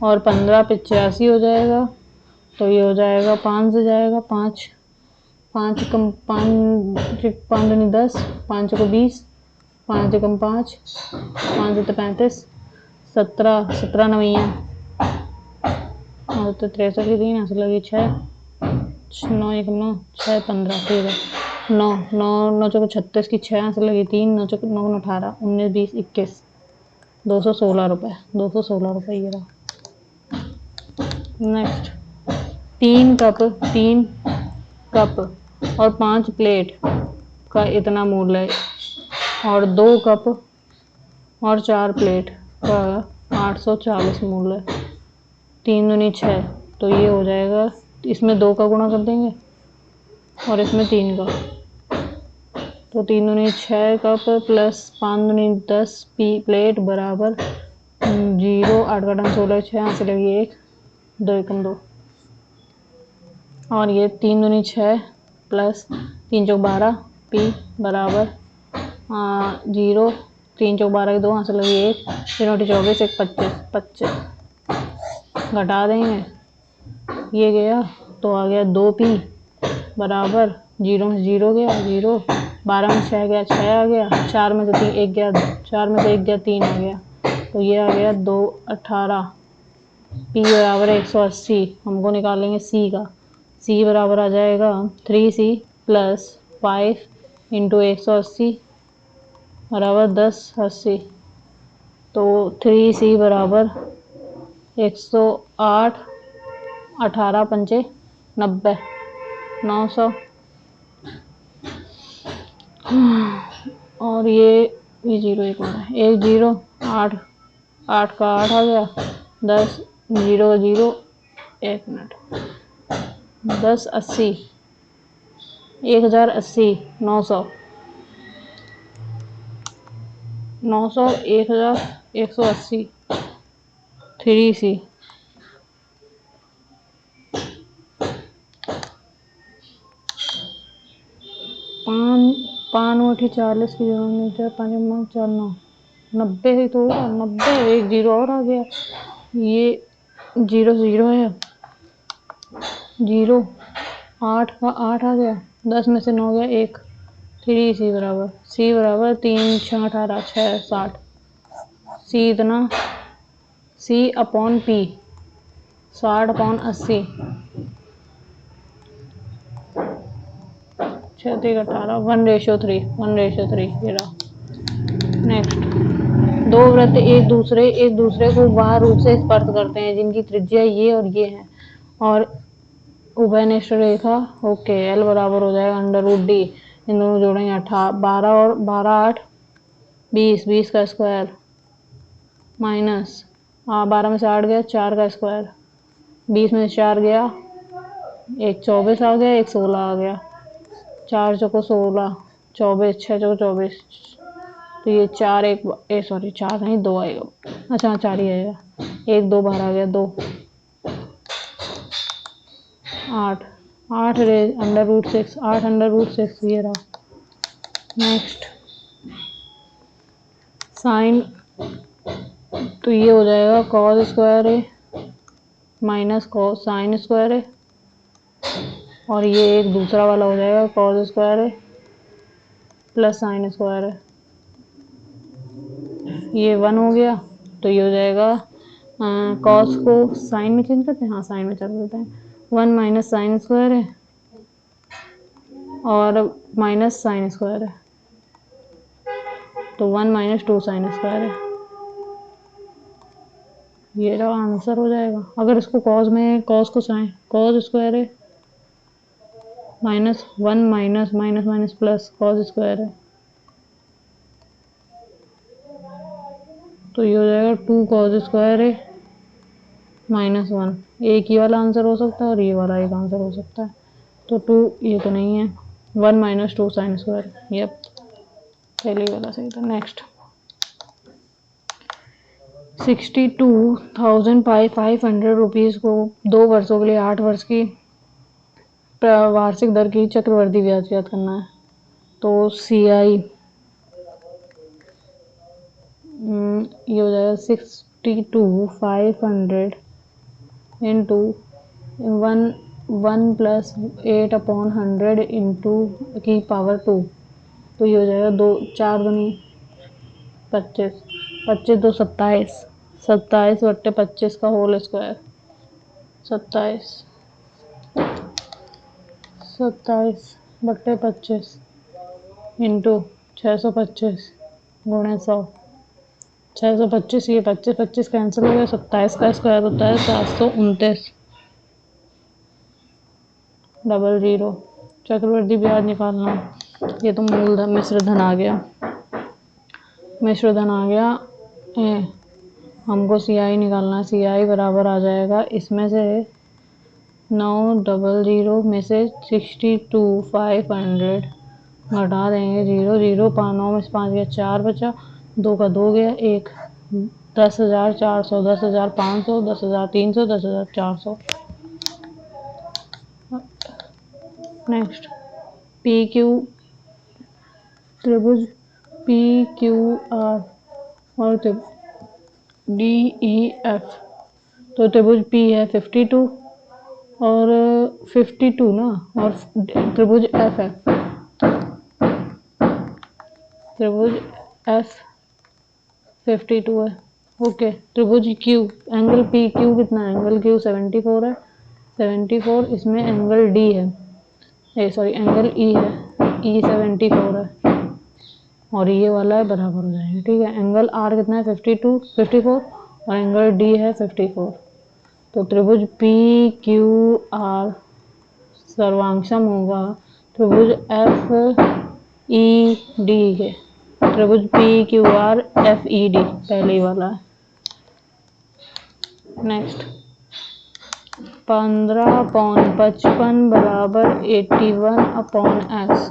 और 15 85 हो जाएगा। तो ये हो जाएगा 5 से जाएगा 5 कम 5 नहीं 10 5 को 20 5 कम 5 5 तो 35 17 नवैया और तो 63 की 3 ऐसे लगी 6 9 1 9 6 15 ठीक है 9 9 9 चौको 36 की 6 ऐसे लगी 3 9 चौको 9 18 19 20 21 216 रुपये 216 रुपये ये रहा। नेक्स्ट, 3 कप और 5 प्लेट का इतना मूल्य है और 2 कप और 4 प्लेट का 840 मूल्य है। 3 दूनी 6 तो ये हो जाएगा, इसमें 2 का गुणा कर देंगे और इसमें 3 का। तो 3 दूनी 6 कप प्लस 5 दूनी 10 प्लेट बराबर 0 8 का 16 6 यहाँ से लगी 1 2 एकम 2 और ये 3 दूनी 6 प्लस 3 चौक 12 पी बराबर 0, 3 चौक 12 के 2 हाथ से लगी 1, 3 24 1 25 घटा देंगे, ये गया तो आ गया 2p बराबर 0 में 0 गया 0, 12 में 6 गया 6 आ गया, 4 में से 3 1 गया, 4 में से 1 गया 3 आ गया, तो ये आ गया 2 18 p बराबर 180। हमको निकालेंगे c का, c बराबर आ जाएगा 3c प्लस 5 इंटू 180 बराबर 1080, तो 3c बराबर 108 18 पंचे 90 900 और ये 0 एक बार 1 0 8 8 का 8 आ गया 10 0 0 1 मिनट 10 80 1080 900 900 1000 180 3c पान 40 की जगह मीटर 5 4 9 90 ही तो 90 1 0 और आ गया, ये 0 0 है 0 8 का 8 आ गया, 10 में से 9 गया 1, 3c बराबर c बराबर 3 6 18 6 60, c इतना c अपॉन p 60/80 18 1:3 ये रहा। नेक्स्ट, दो वृत्त एक दूसरे को बाह्य रूप से स्पर्श करते हैं जिनकी त्रिज्या ये और ये है और उभयनिष्ठ रेखा ओके, एल बराबर हो जाएगा √d, इन दोनों जोड़ेंगे 12 और 12 8 20 20 का स्क्वायर माइनस 12 में से 8 गया 4 का स्क्वायर, 20 में से 4 गया 1 24 आ गया 1 16 आ गया, 4 चौको 16 24 6 चौको 24, तो ये 4 1 सॉरी 4 नहीं 2 आएगा, अच्छा 4 ही आएगा, 1 2 बाहर आ गया 2 8 8 √6 8 √6 ये रहा। नेक्स्ट साइन, तो ये हो जाएगा कॉस स्क्वायर है माइनस कॉस साइन स्क्वायर है और ये एक दूसरा वाला हो जाएगा कॉस स्क्वायर है प्लस साइन स्क्वायर है, ये 1 हो गया, तो ये हो जाएगा कॉस को साइन में चेंज करते हैं, हाँ साइन में चल देते हैं, 1 माइनस साइन स्क्वायर है और माइनस साइन स्क्वायर है, तो 1 माइनस 2 साइन स्क्वायर है, ये रहा आंसर हो जाएगा। अगर इसको कॉस में कॉस को साइन कॉस स्क्वायर है minus 1 minus minus minus plus cos square है, तो ये हो जाएगा 2 कॉस स्क्वायर है -1, एक ही वाला आंसर हो सकता है और ये वाला एक आंसर हो सकता है, तो 2 ये तो नहीं है, 1 माइनस 2 साइन स्क्वायर, यप पहले वाला सही था। नेक्स्ट 62,500 रुपीज़ को 2 वर्षों के लिए 8 वर्ष की वार्षिक दर की चक्रवृद्धि ब्याज ज्ञात करना है, तो CI ये हो जाएगा 62,500 इंटू 1 प्लस 8/100 इंटू की पावर 2, तो ये हो जाएगा 2 4 दूनी 25 25 2 27 27/25 का होल स्क्वायर 27/25 इंटू 625 गुणे 100 625, ये 25 25 कैंसिल हो गया, 27 का स्क्वायर होता है 729 00। चक्रवृद्धि ब्याज निकालना, ये तो मूलधन मिश्रधन आ गया, मिश्रधन आ गया हमको CI निकालना है, CI बराबर आ जाएगा इसमें से 900 में से 62,500 घटा देंगे 0 0 9 में से 5 गया 4 बचा, 2 का 2 गया 1, 10,400 10,500 10,300 10,400 नेक्स्ट पी क्यू त्रिभुज पी क्यू आर और डी ई एफ। तो त्रिभुज पी है 52 और 52 ना, और त्रिभुज एफ है, त्रिभुज एफ 52 है। ओके, त्रिभुज क्यू, एंगल पी क्यू कितना है, एंगल क्यू 74 है, 74, इसमें एंगल डी है, सॉरी एंगल ई है, ई 74 है और ये वाला है, बराबर हो जाएगा। ठीक है, एंगल आर कितना है 52 54 और एंगल डी है 54। तो त्रिभुज पी क्यू आर सर्वांशम होगा त्रिभुज एफ ई डी के, त्रिभुज P Q R F E D पहले ही वाला है। नेक्स्ट 15/55 बराबर 81 अपॉन एक्स।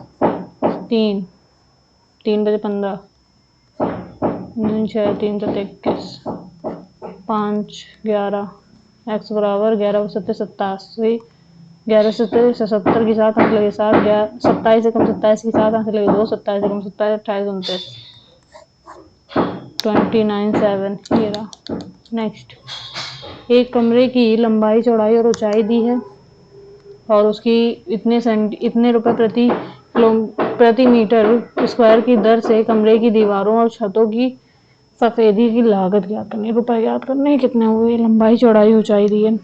3 बजे 15 6 3 तो 21 5 11 एक्स बराबर 11 7 87 11 7 77 के साथ आंसर लगे 7 27 से कम 27 के साथ आंसर लगे 2 27 से कम 27 28 29 29 7 ये रहा। नेक्स्ट एक कमरे की लंबाई चौड़ाई और ऊंचाई दी है और उसकी इतने रुपए प्रति मीटर स्क्वायर की दर से कमरे की दीवारों और छतों की सफेदी की लागत ज्ञात करनी। रुपए ज्ञात करने कितने हुए, लंबाई चौड़ाई ऊंचाई दी है,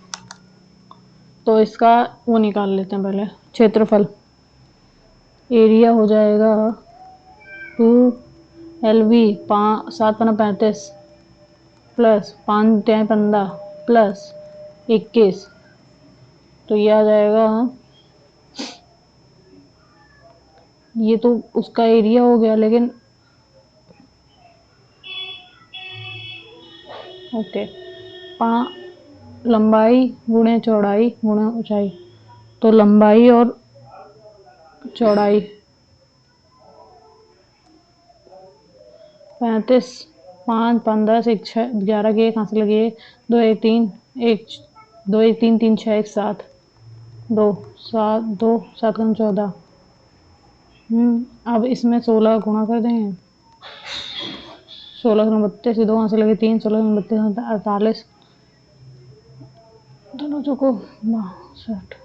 तो इसका वो निकाल लेते हैं पहले। क्षेत्रफल एरिया हो जाएगा 2 LV 7 × 35 प्लस 5 × 15 प्लस 21, तो ये आ जाएगा, ये तो उसका एरिया हो गया, लेकिन ओके लंबाई गुणे चौड़ाई गुणे ऊंचाई, तो लंबाई और चौड़ाई 35 5 15 से 6 11 के कहाँ से लगे 2 1 3 1 2 1 3 3 6 1 7 2 7 2 7 कम 14। अब इसमें 16 गुणा कर देंगे, 16 कम 32 2 कहाँ से लगे 3 16 कम 32 48 दोनों चौको 62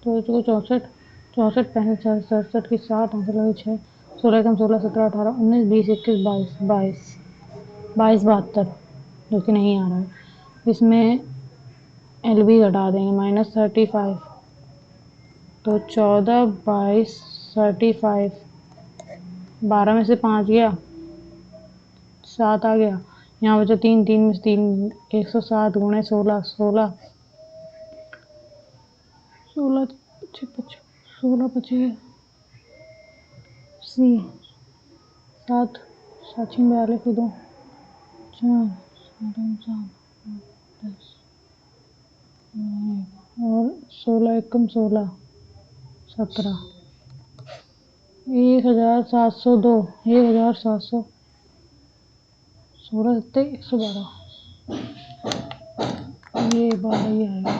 दो चौको 64 64 65 67 की 7 कहाँ से लगे 6 16 कम 16 17 18 19 20 21 22 22 72 जो कि नहीं आ रहा है। इसमें LB घटा देंगे -35, तो 14 22 35 12 में से 5 गया 7 आ गया, यहाँ बचा 3 3 में से 3 107 गुणे 16 16 16 16 बचे सी 7 7 42 2 4 10 और 16 1 16 17 1702 1700 16 7 112 ये 12 ये आएगा।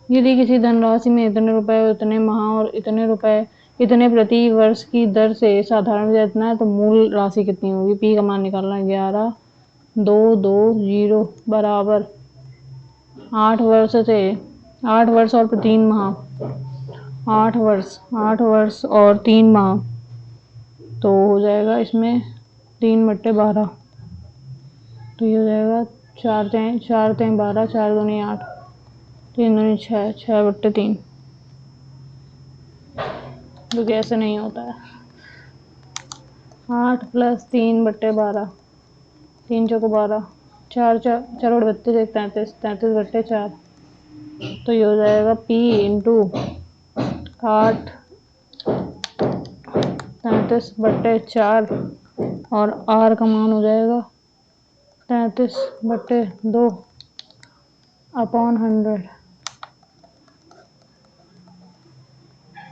यदि किसी धनराशि में इतने रुपए और इतने माह और इतने रुपए इतने प्रति वर्ष की दर से साधारण ब्याज इतना है, तो मूल राशि कितनी होगी। पी का मान निकालना है 11 2 2 0 बराबर 8 वर्ष से 8 वर्ष और 3 माह 8 वर्ष और 3 माह, तो हो जाएगा इसमें 3/12, तो ये हो जाएगा 4 3 12 4 दूनी 8 3 दूनी 6 6/3, जो कि ऐसे नहीं होता है। 8 + 3/12 3 चौको 12 4 4/32 1 33 33/4, तो ये हो जाएगा P × 8 33/4 और R का मान हो जाएगा 33/2 अपॉन 100।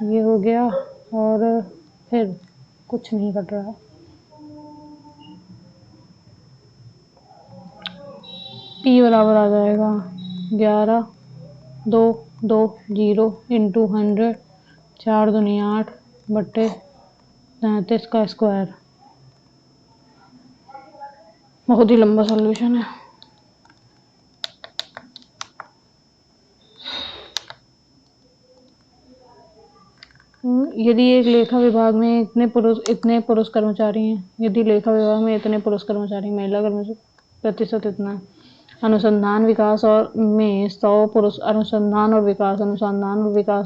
ये हो गया और फिर कुछ नहीं कट रहा है। पी बराबर आ जाएगा 11 2 2 0 इंटू 100 4 दूनी 8 बट्टे 33 का स्क्वायर। बहुत ही लंबा सॉल्यूशन है। यदि एक लेखा विभाग में इतने पुरुष कर्मचारी हैं, यदि लेखा विभाग में इतने पुरुष कर्मचारी, महिला कर्मचारी प्रतिशत इतना है। अनुसंधान विकास और में 100 पुरुष, अनुसंधान और विकास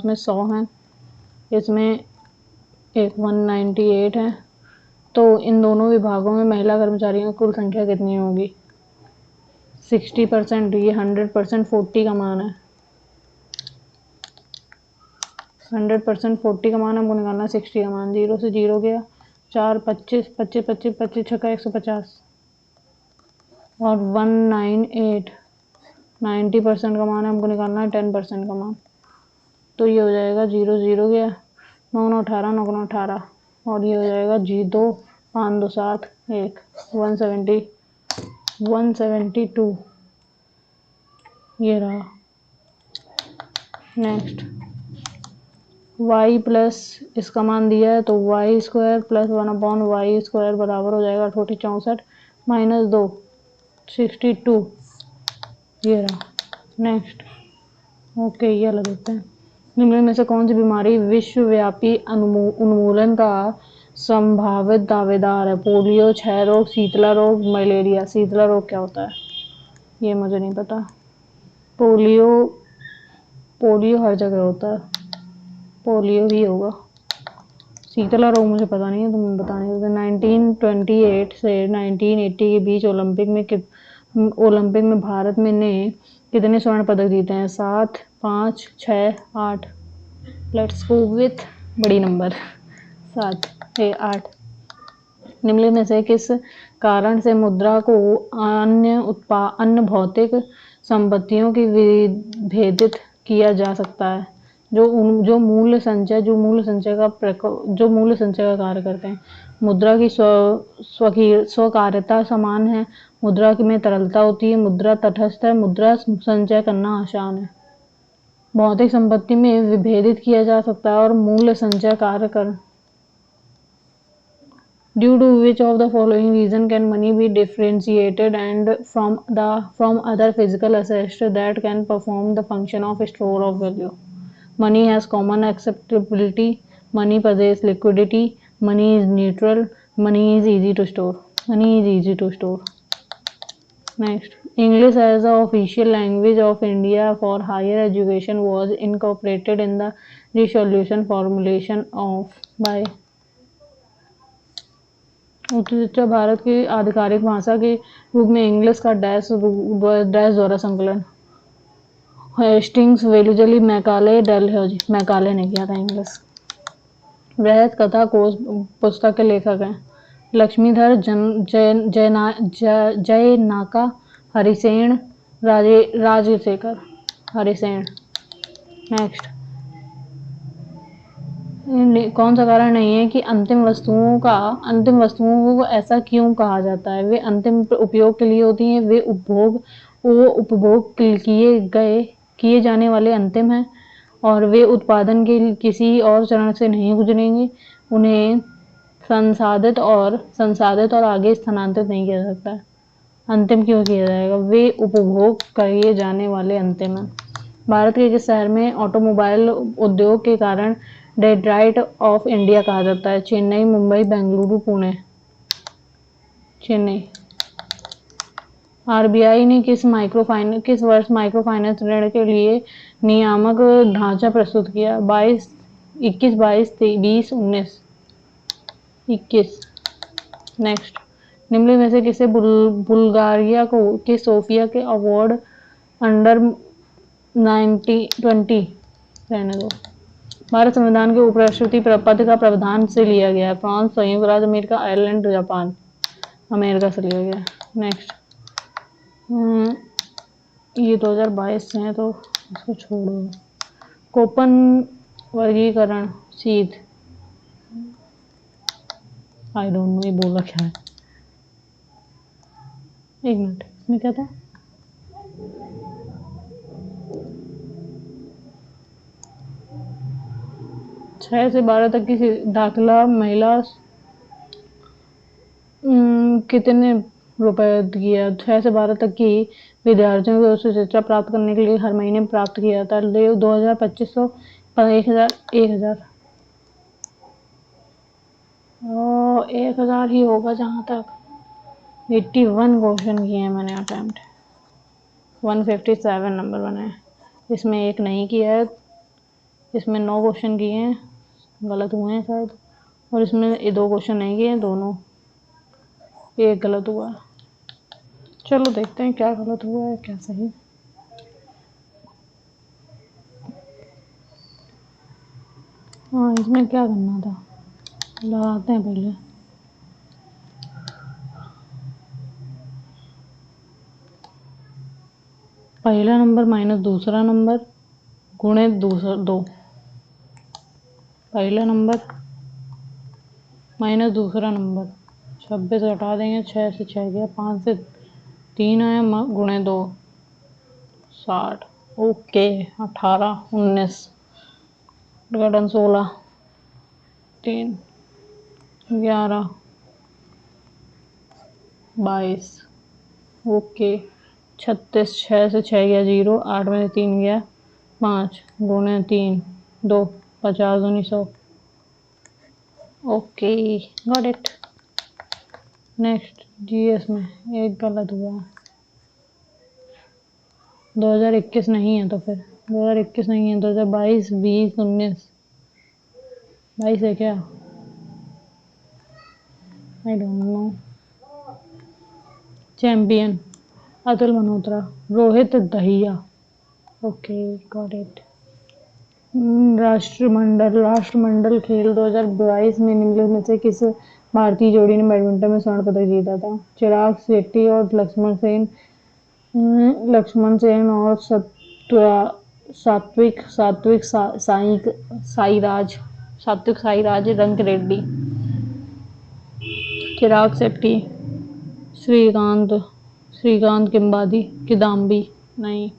में 100 हैं, इसमें 198 है। तो इन दोनों विभागों में महिला कर्मचारियों की कुल संख्या कितनी होगी? 60%। ये 100% 40 का मान है। 100% 40 का मान हमको निकालना है। 60 का मान 0 से 0 गया 4 25 25 25 25 छक्का 150 और 198 90% का मान है, हमको निकालना है 10% का मान। तो ये हो जाएगा 0 0 गया 9 9 18 9 9 18 और ये हो जाएगा जी 2 5 2 7 1 170 172 ये रहा। नेक्स्ट y प्लस इसका मान दिया है तो वाई स्क्वायर प्लस 1/y² बराबर हो जाएगा 64 माइनस 2 62 ये रहा। नेक्स्ट ओके ये लग देते हैं। निम्न में से कौन सी बीमारी विश्वव्यापी उन्मूलन का संभावित दावेदार है? पोलियो, क्षय रोग, शीतला रोग, मलेरिया। शीतला रोग क्या होता है ये मुझे नहीं पता। पोलियो हर जगह होता है, पोलियो ही होगा। शीतला रोग मुझे पता नहीं है, तुम बताने दो। 1928 से 1980 के बीच ओलंपिक में भारत में ने कितने स्वर्ण पदक जीते हैं? 7 5 6 8। लेट्स गो विथ बड़ी नंबर 7 8। निम्न में से किस कारण से मुद्रा को अन्य भौतिक संपत्तियों की विभेदित किया जा सकता है? जो मूल्य संचय का कार्य करते हैं। मुद्रा की स्वकार्यता समान है, मुद्रा में तरलता होती है, मुद्रा तटस्थ है, मुद्रा संचय करना आसान है। भौतिक संपत्ति में विभेदित किया जा सकता है और मूल्य संचय कार्य कर। Due to which of the following reason can money be differentiated and from other physical assets that can perform the function of store of value? Money has common acceptability, money possesses liquidity, money is neutral, money is easy to store. Money is easy to store. Next, English as the official language of India for higher education was incorporated in the resolution formulation of by उच्च शिक्षा भारत की आधिकारिक भाषा के रूप में इंग्लिश का डैश द्वारा संकलन। Hastings, Wellesley, Macaulay, Dalhousie. Macaulay ने किया था इंग्लिश। बृहत कथा कोश पुस्तक के लेखक हैं लक्ष्मीधर जयनाका, हरिसेन, राजशेखर हरिसेन। नेक्स्ट, कौन सा कारण नहीं है कि अंतिम वस्तुओं को ऐसा क्यों कहा जाता है? वे अंतिम उपयोग के लिए होती हैं, वे उपभोग किए जाने वाले अंतिम हैं और वे उत्पादन के किसी और चरण से नहीं गुजरेंगे। उन्हें संसाधित और आगे स्थानांतरित नहीं किया जा सकता। अंतिम क्यों किया जाएगा? वे उपभोग किए जाने वाले अंतिम हैं। भारत के किस शहर में ऑटोमोबाइल उद्योग के कारण डेट्रॉइट ऑफ इंडिया कहा जाता है? चेन्नई, मुंबई, बेंगलुरु, पुणे। चेन्नई। आरबीआई ने किस वर्ष माइक्रो फाइनेंस ऋण के लिए नियामक ढांचा प्रस्तुत किया? 21 22 20 19 21। नेक्स्ट, निम्न में से किसे बुल्गारिया के सोफिया के अवार्ड अंडर 20 रहने दो। भारत संविधान के उपराष्ट्रपति पद का प्रावधान से लिया गया है? फ्रांस, संयुक्त राज्य अमेरिका, आयरलैंड, जापान। अमेरिका से लिया गया। नेक्स्ट, ये 2022 से है तो इसको छोड़ो। कोपन वर्गीकरण शीत, आई डोंट नो ये बोला क्या है। एक मिनट, इसमें क्या था? 6 से 12 तक की दाखिला महिला कितने रुपए दिया? 6 से 12 तक की विद्यार्थियों को उच्च शिक्षा प्राप्त करने के लिए हर महीने प्राप्त किया जाता है 2000 2500 1000 1000 1000 ही होगा जहाँ तक 81 क्वेश्चन किए हैं मैंने अटेम्प्ट 157 नंबर बनाए इसमें एक नहीं किया है इसमें 9 क्वेश्चन किए हैं गलत हुए हैं शायद और इसमें 2 क्वेश्चन नहीं किए हैं दोनों एक गलत हुआ है चलो देखते हैं क्या गलत हुआ है क्या सही हाँ इसमें क्या करना था लगाते हैं पहले पहला नंबर माइनस दूसरा नंबर गुणे दूसरा 2 पहला नंबर माइनस दूसरा नंबर 26 हटा देंगे 6 से 6 गया 5 से 3 आया गुणे 2 60 ओके 18 19 घटन 16 3 11 22 ओके 36 6 से 6 गया 0 8 में से 3 गया 5 गुणे 3 2 50 1900 okay got it next GS में एक गलत हुआ 2021 नहीं है तो फिर 2021 नहीं है 2022 20 19 22 है क्या I don't know champion Atul Malhotra Rohit Dahiya okay got it राष्ट्रमंडल खेल 2022 में निम्नलिखित में से किस भारतीय जोड़ी ने बैडमिंटन में स्वर्ण पदक जीता था चिराग शेट्टी और लक्ष्मण सेन और सात्विक साईराज रंकिरेड्डी चिराग शेट्टी श्रीकांत किदाम्बी नहीं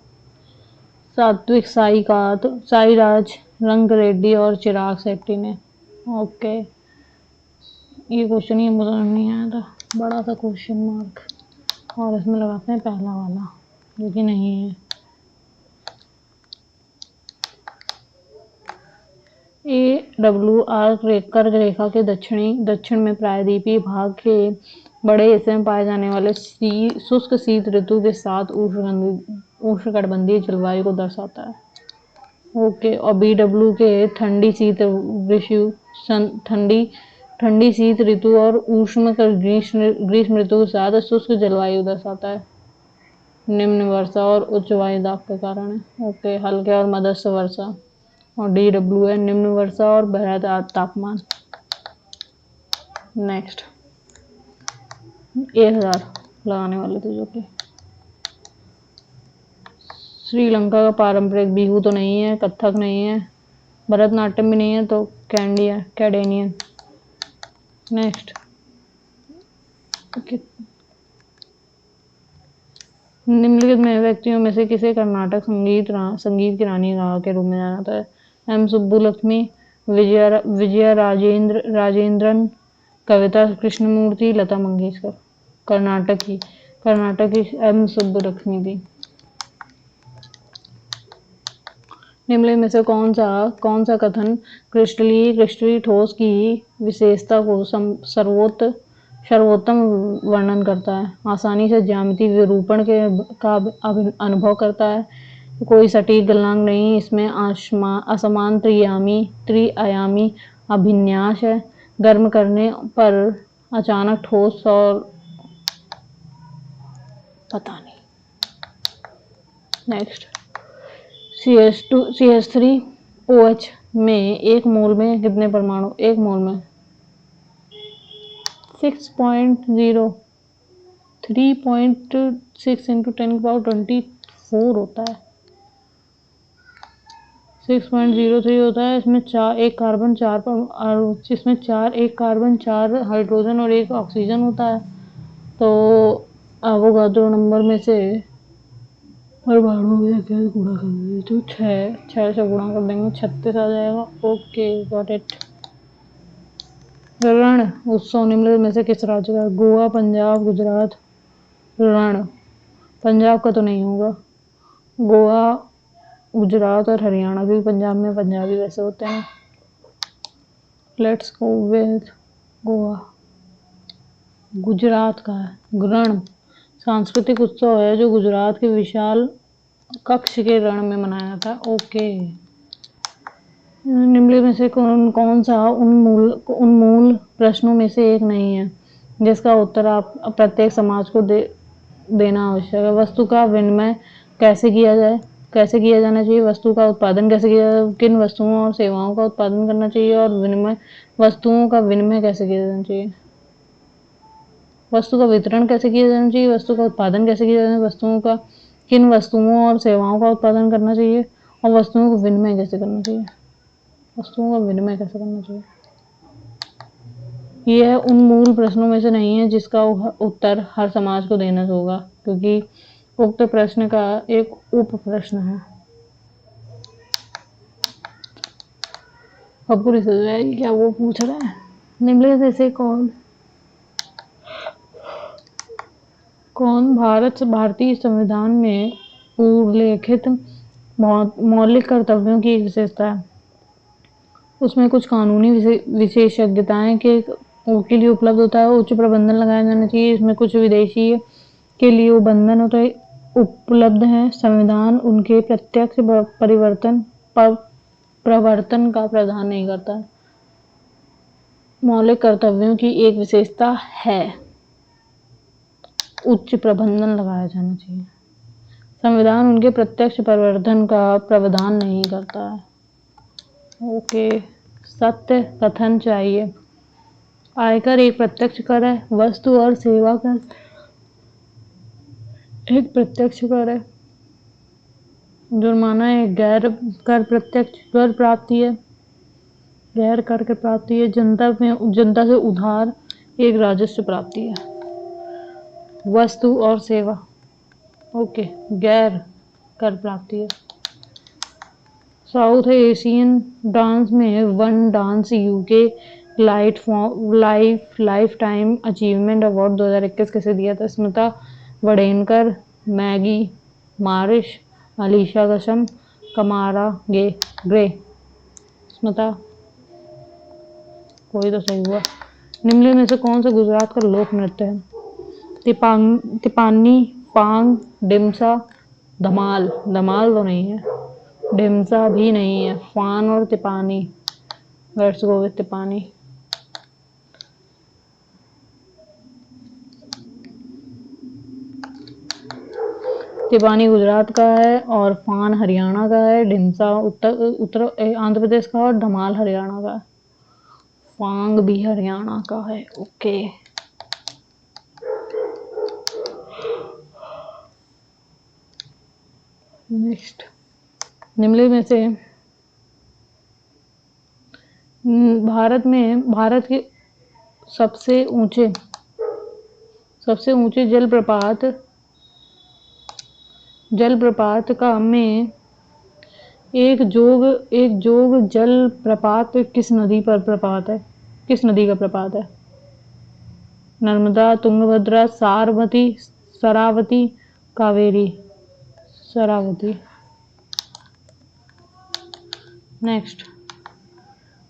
सात्विक साईराज रंकिरेड्डी और चिराग शेट्टी ने ओके ये क्वेश्चन ही मुझे नहीं आया था बड़ा सा क्वेश्चन मार्क और इसमें लगाते हैं पहला वाला जो कि नहीं है AWR कर्क रेखा के दक्षिण में प्रायद्वीपीय भाग के बड़े हिस्से में पाए जाने वाले शुष्क शीत ऋतु के साथ उष्णकटिबंधीय जलवायु को दर्शाता है ओके और BW के ठंडी शीत ऋतु और उष्ण ग्रीष्म ऋतु के साथ शुष्क जलवायु दर्शाता है निम्न वर्षा और उच्च वायु दाब के कारण है ओके हल्के और मध्यस्थ वर्षा और DW है निम्न वर्षा और बहरा तापमान नेक्स्ट 1000 लगाने वाले थे जो कि श्रीलंका का पारंपरिक बिहू तो नहीं है कथक नहीं है भरतनाट्यम भी नहीं है तो कैडेनियन नेक्स्ट निम्नलिखित में व्यक्तियों में से किसे कर्नाटक संगीत की रानी के रूप में जाना जाता है एम सुब्बुलक्ष्मी विजया राजेंद्रन कविता कृष्णमूर्ति लता मंगेशकर कर्नाटक की एम सुब्बुलक्ष्मी थी निम्नलिखित में से कौन सा कथन क्रिस्टलीय ठोस की विशेषता को सर्वोत्तम वर्णन करता है आसानी से ज्यामिति विरूपण का अनुभव करता है कोई सटीक गलनांक नहीं इसमें असमान त्रिआयामी अभिन्यास है गर्म करने पर अचानक ठोस और पता नहीं नेक्स्ट CH3OH में एक मोल में कितने परमाणु एक मोल में 6.0 3.6 into 10⁻24 होता है 6.03 होता है इसमें एक कार्बन 4 हाइड्रोजन और 1 ऑक्सीजन होता है तो एवोगाड्रो नंबर में से और बारहों में क्या गुणा कर देंगे तो 6 से गुणा कर देंगे 36 आ जाएगा। Okay got it. रण उत्सव निम्नलिखित में से किस राज्य का? गोवा, पंजाब, गुजरात। रण पंजाब का तो नहीं होगा, गोवा, गुजरात और हरियाणा भी। पंजाब में पंजाबी वैसे होते हैं। Let's go with Goa. Gujarat का है। रण सांस्कृतिक उत्सव है जो गुजरात के विशाल कक्ष के रण में मनाया जाता है। ओके। निम्नलिखित में से कौन कौन सा उन मूल प्रश्नों में से एक नहीं है जिसका उत्तर आप प्रत्येक समाज को देना आवश्यक है? वस्तु का विनिमय कैसे किया जाए, कैसे किया जाना चाहिए? वस्तु का उत्पादन कैसे किया जाए? किन वस्तुओं और सेवाओं का उत्पादन करना चाहिए? और वस्तुओं का विनिमय कैसे किया जाना चाहिए? वस्तु का वितरण कैसे किया जाना चाहिए? वस्तु का उत्पादन कैसे किया जाना चाहिए? वस्तुओं का किन वस्तुओं और सेवाओं का उत्पादन करना चाहिए? और वस्तुओं को विनिमय कैसे करना चाहिए? वस्तुओं का विनिमय कैसे करना चाहिए? यह उन मूल प्रश्नों में से नहीं है जिसका उत्तर हर समाज को देना होगा, क्योंकि उक्त प्रश्न का एक उप प्रश्न है। अब पूरी समझ आएगी क्या वो पूछ रहा है। निम्नलिखित से कौन भारतीय संविधान में उल्लेखित मौलिक कर्तव्यों की एक विशेषता है? उसमें कुछ कानूनी विशेषज्ञताएं के लिए उपलब्ध होता है। उच्च प्रबंधन लगाया जाना चाहिए। इसमें कुछ विदेशी के लिए बंधन होता है, उपलब्ध है। संविधान उनके प्रत्यक्ष प्रवर्तन का प्रावधान नहीं करता है। मौलिक कर्तव्यों की एक विशेषता है, उच्च प्रबंधन लगाया जाना चाहिए। संविधान उनके प्रत्यक्ष प्रवर्तन का प्रावधान नहीं करता है। ओके। सत्य कथन चाहिए। आयकर एक प्रत्यक्ष कर है। वस्तु और सेवा कर एक प्रत्यक्ष कर है। जुर्माना एक गैर कर प्रत्यक्ष कर प्राप्ति है। गैर कर के प्राप्ति है। जनता से उधार एक राजस्व प्राप्ति है। वस्तु और सेवा ओके गैर कर प्राप्ति है। साउथ एशियन डांस में one dance UK life time achievement award 2021 किसे दिया था? स्मिता वडेनकर, मैगी मारिश, अलीशा कसम, कमारा ग्रे। स्मिता, कोई तो सही हुआ। निम्नलिखित में से कौन सा गुजरात का लोक नृत्य है? तिपानी, पांग, डिमसा, धमाल। धमाल तो नहीं है, डिमसा भी नहीं है। फान और Tippani. Let's go with Tippani. Tippani Gujarat का है और फान हरियाणा का है। ढिमसा उत्तर आंध्र प्रदेश का और धमाल हरियाणा का है। फांग भी हरियाणा का है। ओके। नेक्स्ट। निम्नलिखित में से भारत के सबसे ऊंचे जलप्रपात का में एक जोग जलप्रपात किस नदी का प्रपात है? नर्मदा, तुंगभद्रा, सारवती, शरावती, कावेरी। शरावती। नेक्स्ट।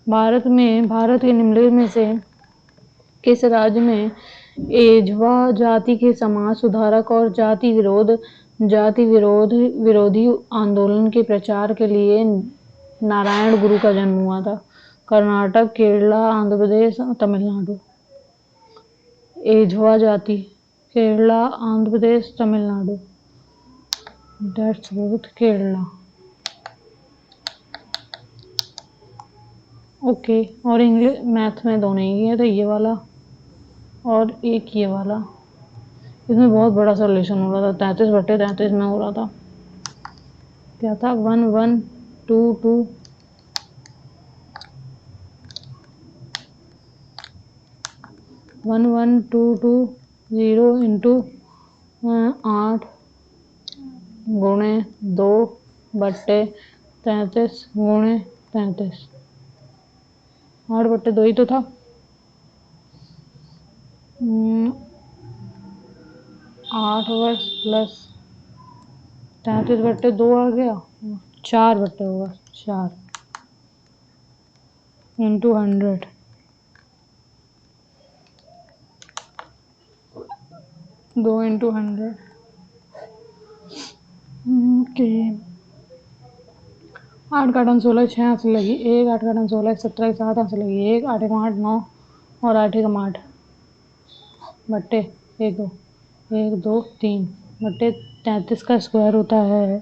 भारत के निम्नलिखित में से किस राज्य में एझवा जाति के समाज सुधारक और जाति विरोधी आंदोलन के प्रचार के लिए नारायण गुरु का जन्म हुआ था? कर्नाटक, केरला, आंध्र प्रदेश, तमिलनाडु। एझवा जाति Kerala, Andhra Pradesh, Tamil Nadu. That's good Kerala. Okay. और इंग्लिश मैथ में दोनों ही है, तो ये वाला और एक ये वाला। इसमें बहुत बड़ा सॉल्यूशन हो रहा था, 33/33 में हो रहा था। क्या था? 1122 1122 0 इंटू 8 गुणे 2/33 गुणे 33, 8/2 ही तो था। 8 वर्ष प्लस 33/2 आ गया, 4/2 होगा, 4 इंटू 100, 2 इंटू 100। ओके, 8 का 8 16, 6 हाथ से लगी 1, 8 का 8 16, 17 7 हाथ से लगी 1, 8 का 8 9 और 8 का 8 बट्टे 1 2 1 2 3 बट्टे 33 का स्क्वायर होता है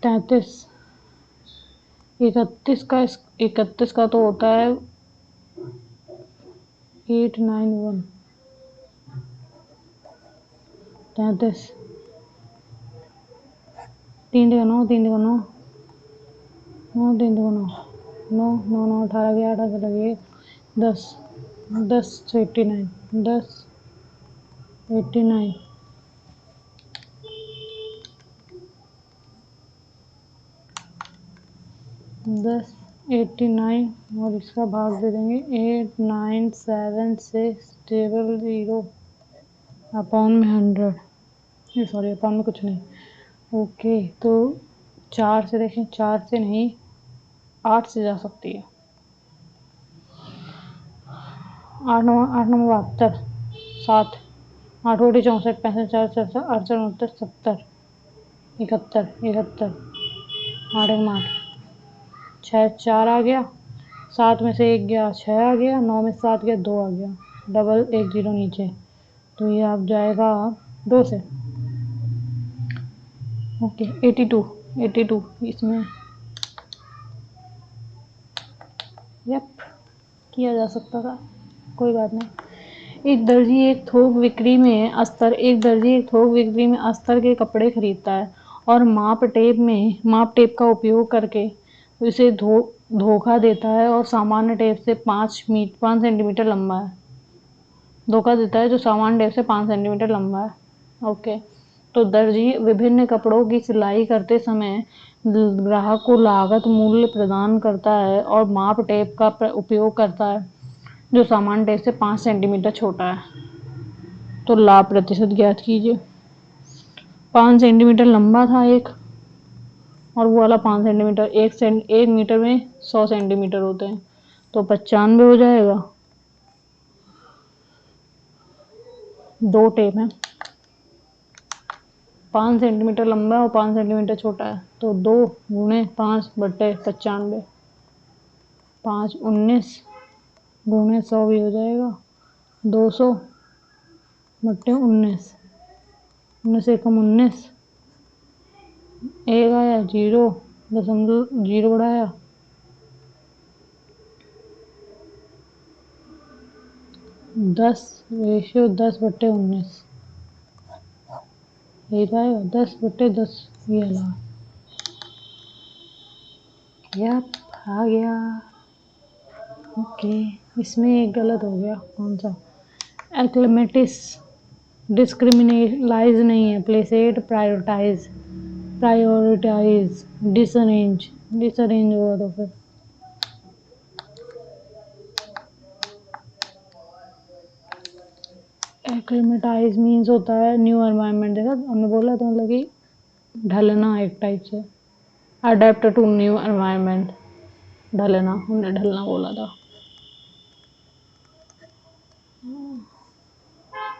33। 31 का तो होता है 891, 33 3 का 9, 3 का 9 9 3 का 9 9 9 9 18 के 8 से लगे 10 10 89 10 89 10 89 और इसका भाग दे देंगे 8976 अपॉन में 100, सॉरी अपॉन में कुछ नहीं। ओके, तो 4 से देखें, 4 से नहीं 8 से जा सकती है। 8 9 72, 7 8 बटे 64 65 4 67 68 69 70 71 71 8 8 6 4 आ गया, 7 में से 1 गया 6 आ गया, 9 में से 7 गया 2 आ गया, डबल 1 0 नीचे, तो ये आप जाएगा 2 से। ओके 82 इसमें यप किया जा सकता था, कोई बात नहीं। एक दर्जी एक थोक बिक्री में अस्तर के कपड़े खरीदता है और माप टेप का उपयोग करके इसे धोखा देता है और सामान्य टेप से 5 सेंटीमीटर लंबा है। धोखा देता है जो सामान्य टेप से 5 सेंटीमीटर लंबा है। ओके, तो दर्जी विभिन्न कपड़ों की सिलाई करते समय ग्राहक को लागत मूल्य प्रदान करता है और माप टेप का उपयोग करता है जो सामान्य टेप से 5 सेंटीमीटर छोटा है। तो लाभ प्रतिशत ज्ञात कीजिए। 5 सेंटीमीटर लंबा था एक, और वो वाला 5 सेंटीमीटर, 1 मीटर में 100 सेंटीमीटर होते हैं, तो 95 हो जाएगा। 2 टेप है, 5 सेंटीमीटर लंबा और 5 सेंटीमीटर छोटा है, तो 2 गुणे 5 बटे 95, 5 19 गुणे 100 भी हो जाएगा, 200 बटे 19, 19 एकम 19, 1 आया 0 दशमलव 0 बढ़ाया 10 रेशियो 10 बटे 19, यही तो आएगा 10 बटे 10, ये ला यप आ गया। ओके, इसमें एक गलत हो गया, कौन सा? एक्लेमेटिस डिस्क्रिमिनेलाइज नहीं है, प्लेसेट प्रायोरिटाइज डिसअरेंज हुआ तो फिर एक्लेमेटाइज मीन्स होता है न्यू एनवायरनमेंट। देखा हमने बोला था, मतलब कि ढलना एक टाइप से, अडेप्ट टू न्यू एनवायरनमेंट, ढलना, हमने ढलना बोला था।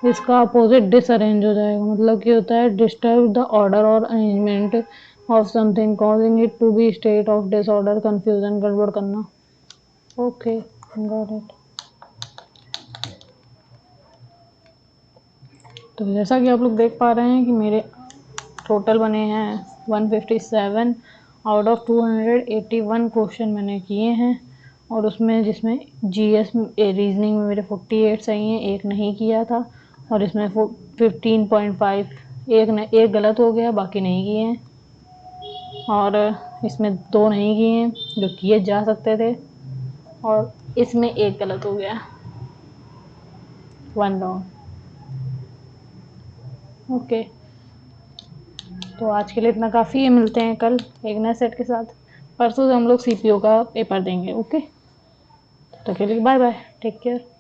इसका अपोजिट डिसअरेंज हो जाएगा, मतलब कि होता है डिस्टर्ब द ऑर्डर और arrangement of something causing it to be state of disorder, confusion, गड़बड़ करना। Okay got it. तो जैसा कि आप लोग देख पा रहे हैं कि मेरे टोटल बने हैं 157 आउट ऑफ 281 क्वेश्चन मैंने किए हैं, और उसमें जिसमें जीएस रीजनिंग में मेरे 48 सही हैं, एक नहीं किया था, और इसमें 15.5 एक गलत हो गया, बाकी नहीं किए हैं, और इसमें 2 नहीं किए हैं जो किए जा सकते थे, और इसमें एक गलत हो गया, 1 रॉन्ग। ओके, तो आज के लिए इतना काफ़ी है, मिलते हैं कल एक नए सेट के साथ। परसों से हम लोग सीपीओ का पेपर देंगे। ओके, तो के लिए बाय बाय, टेक केयर।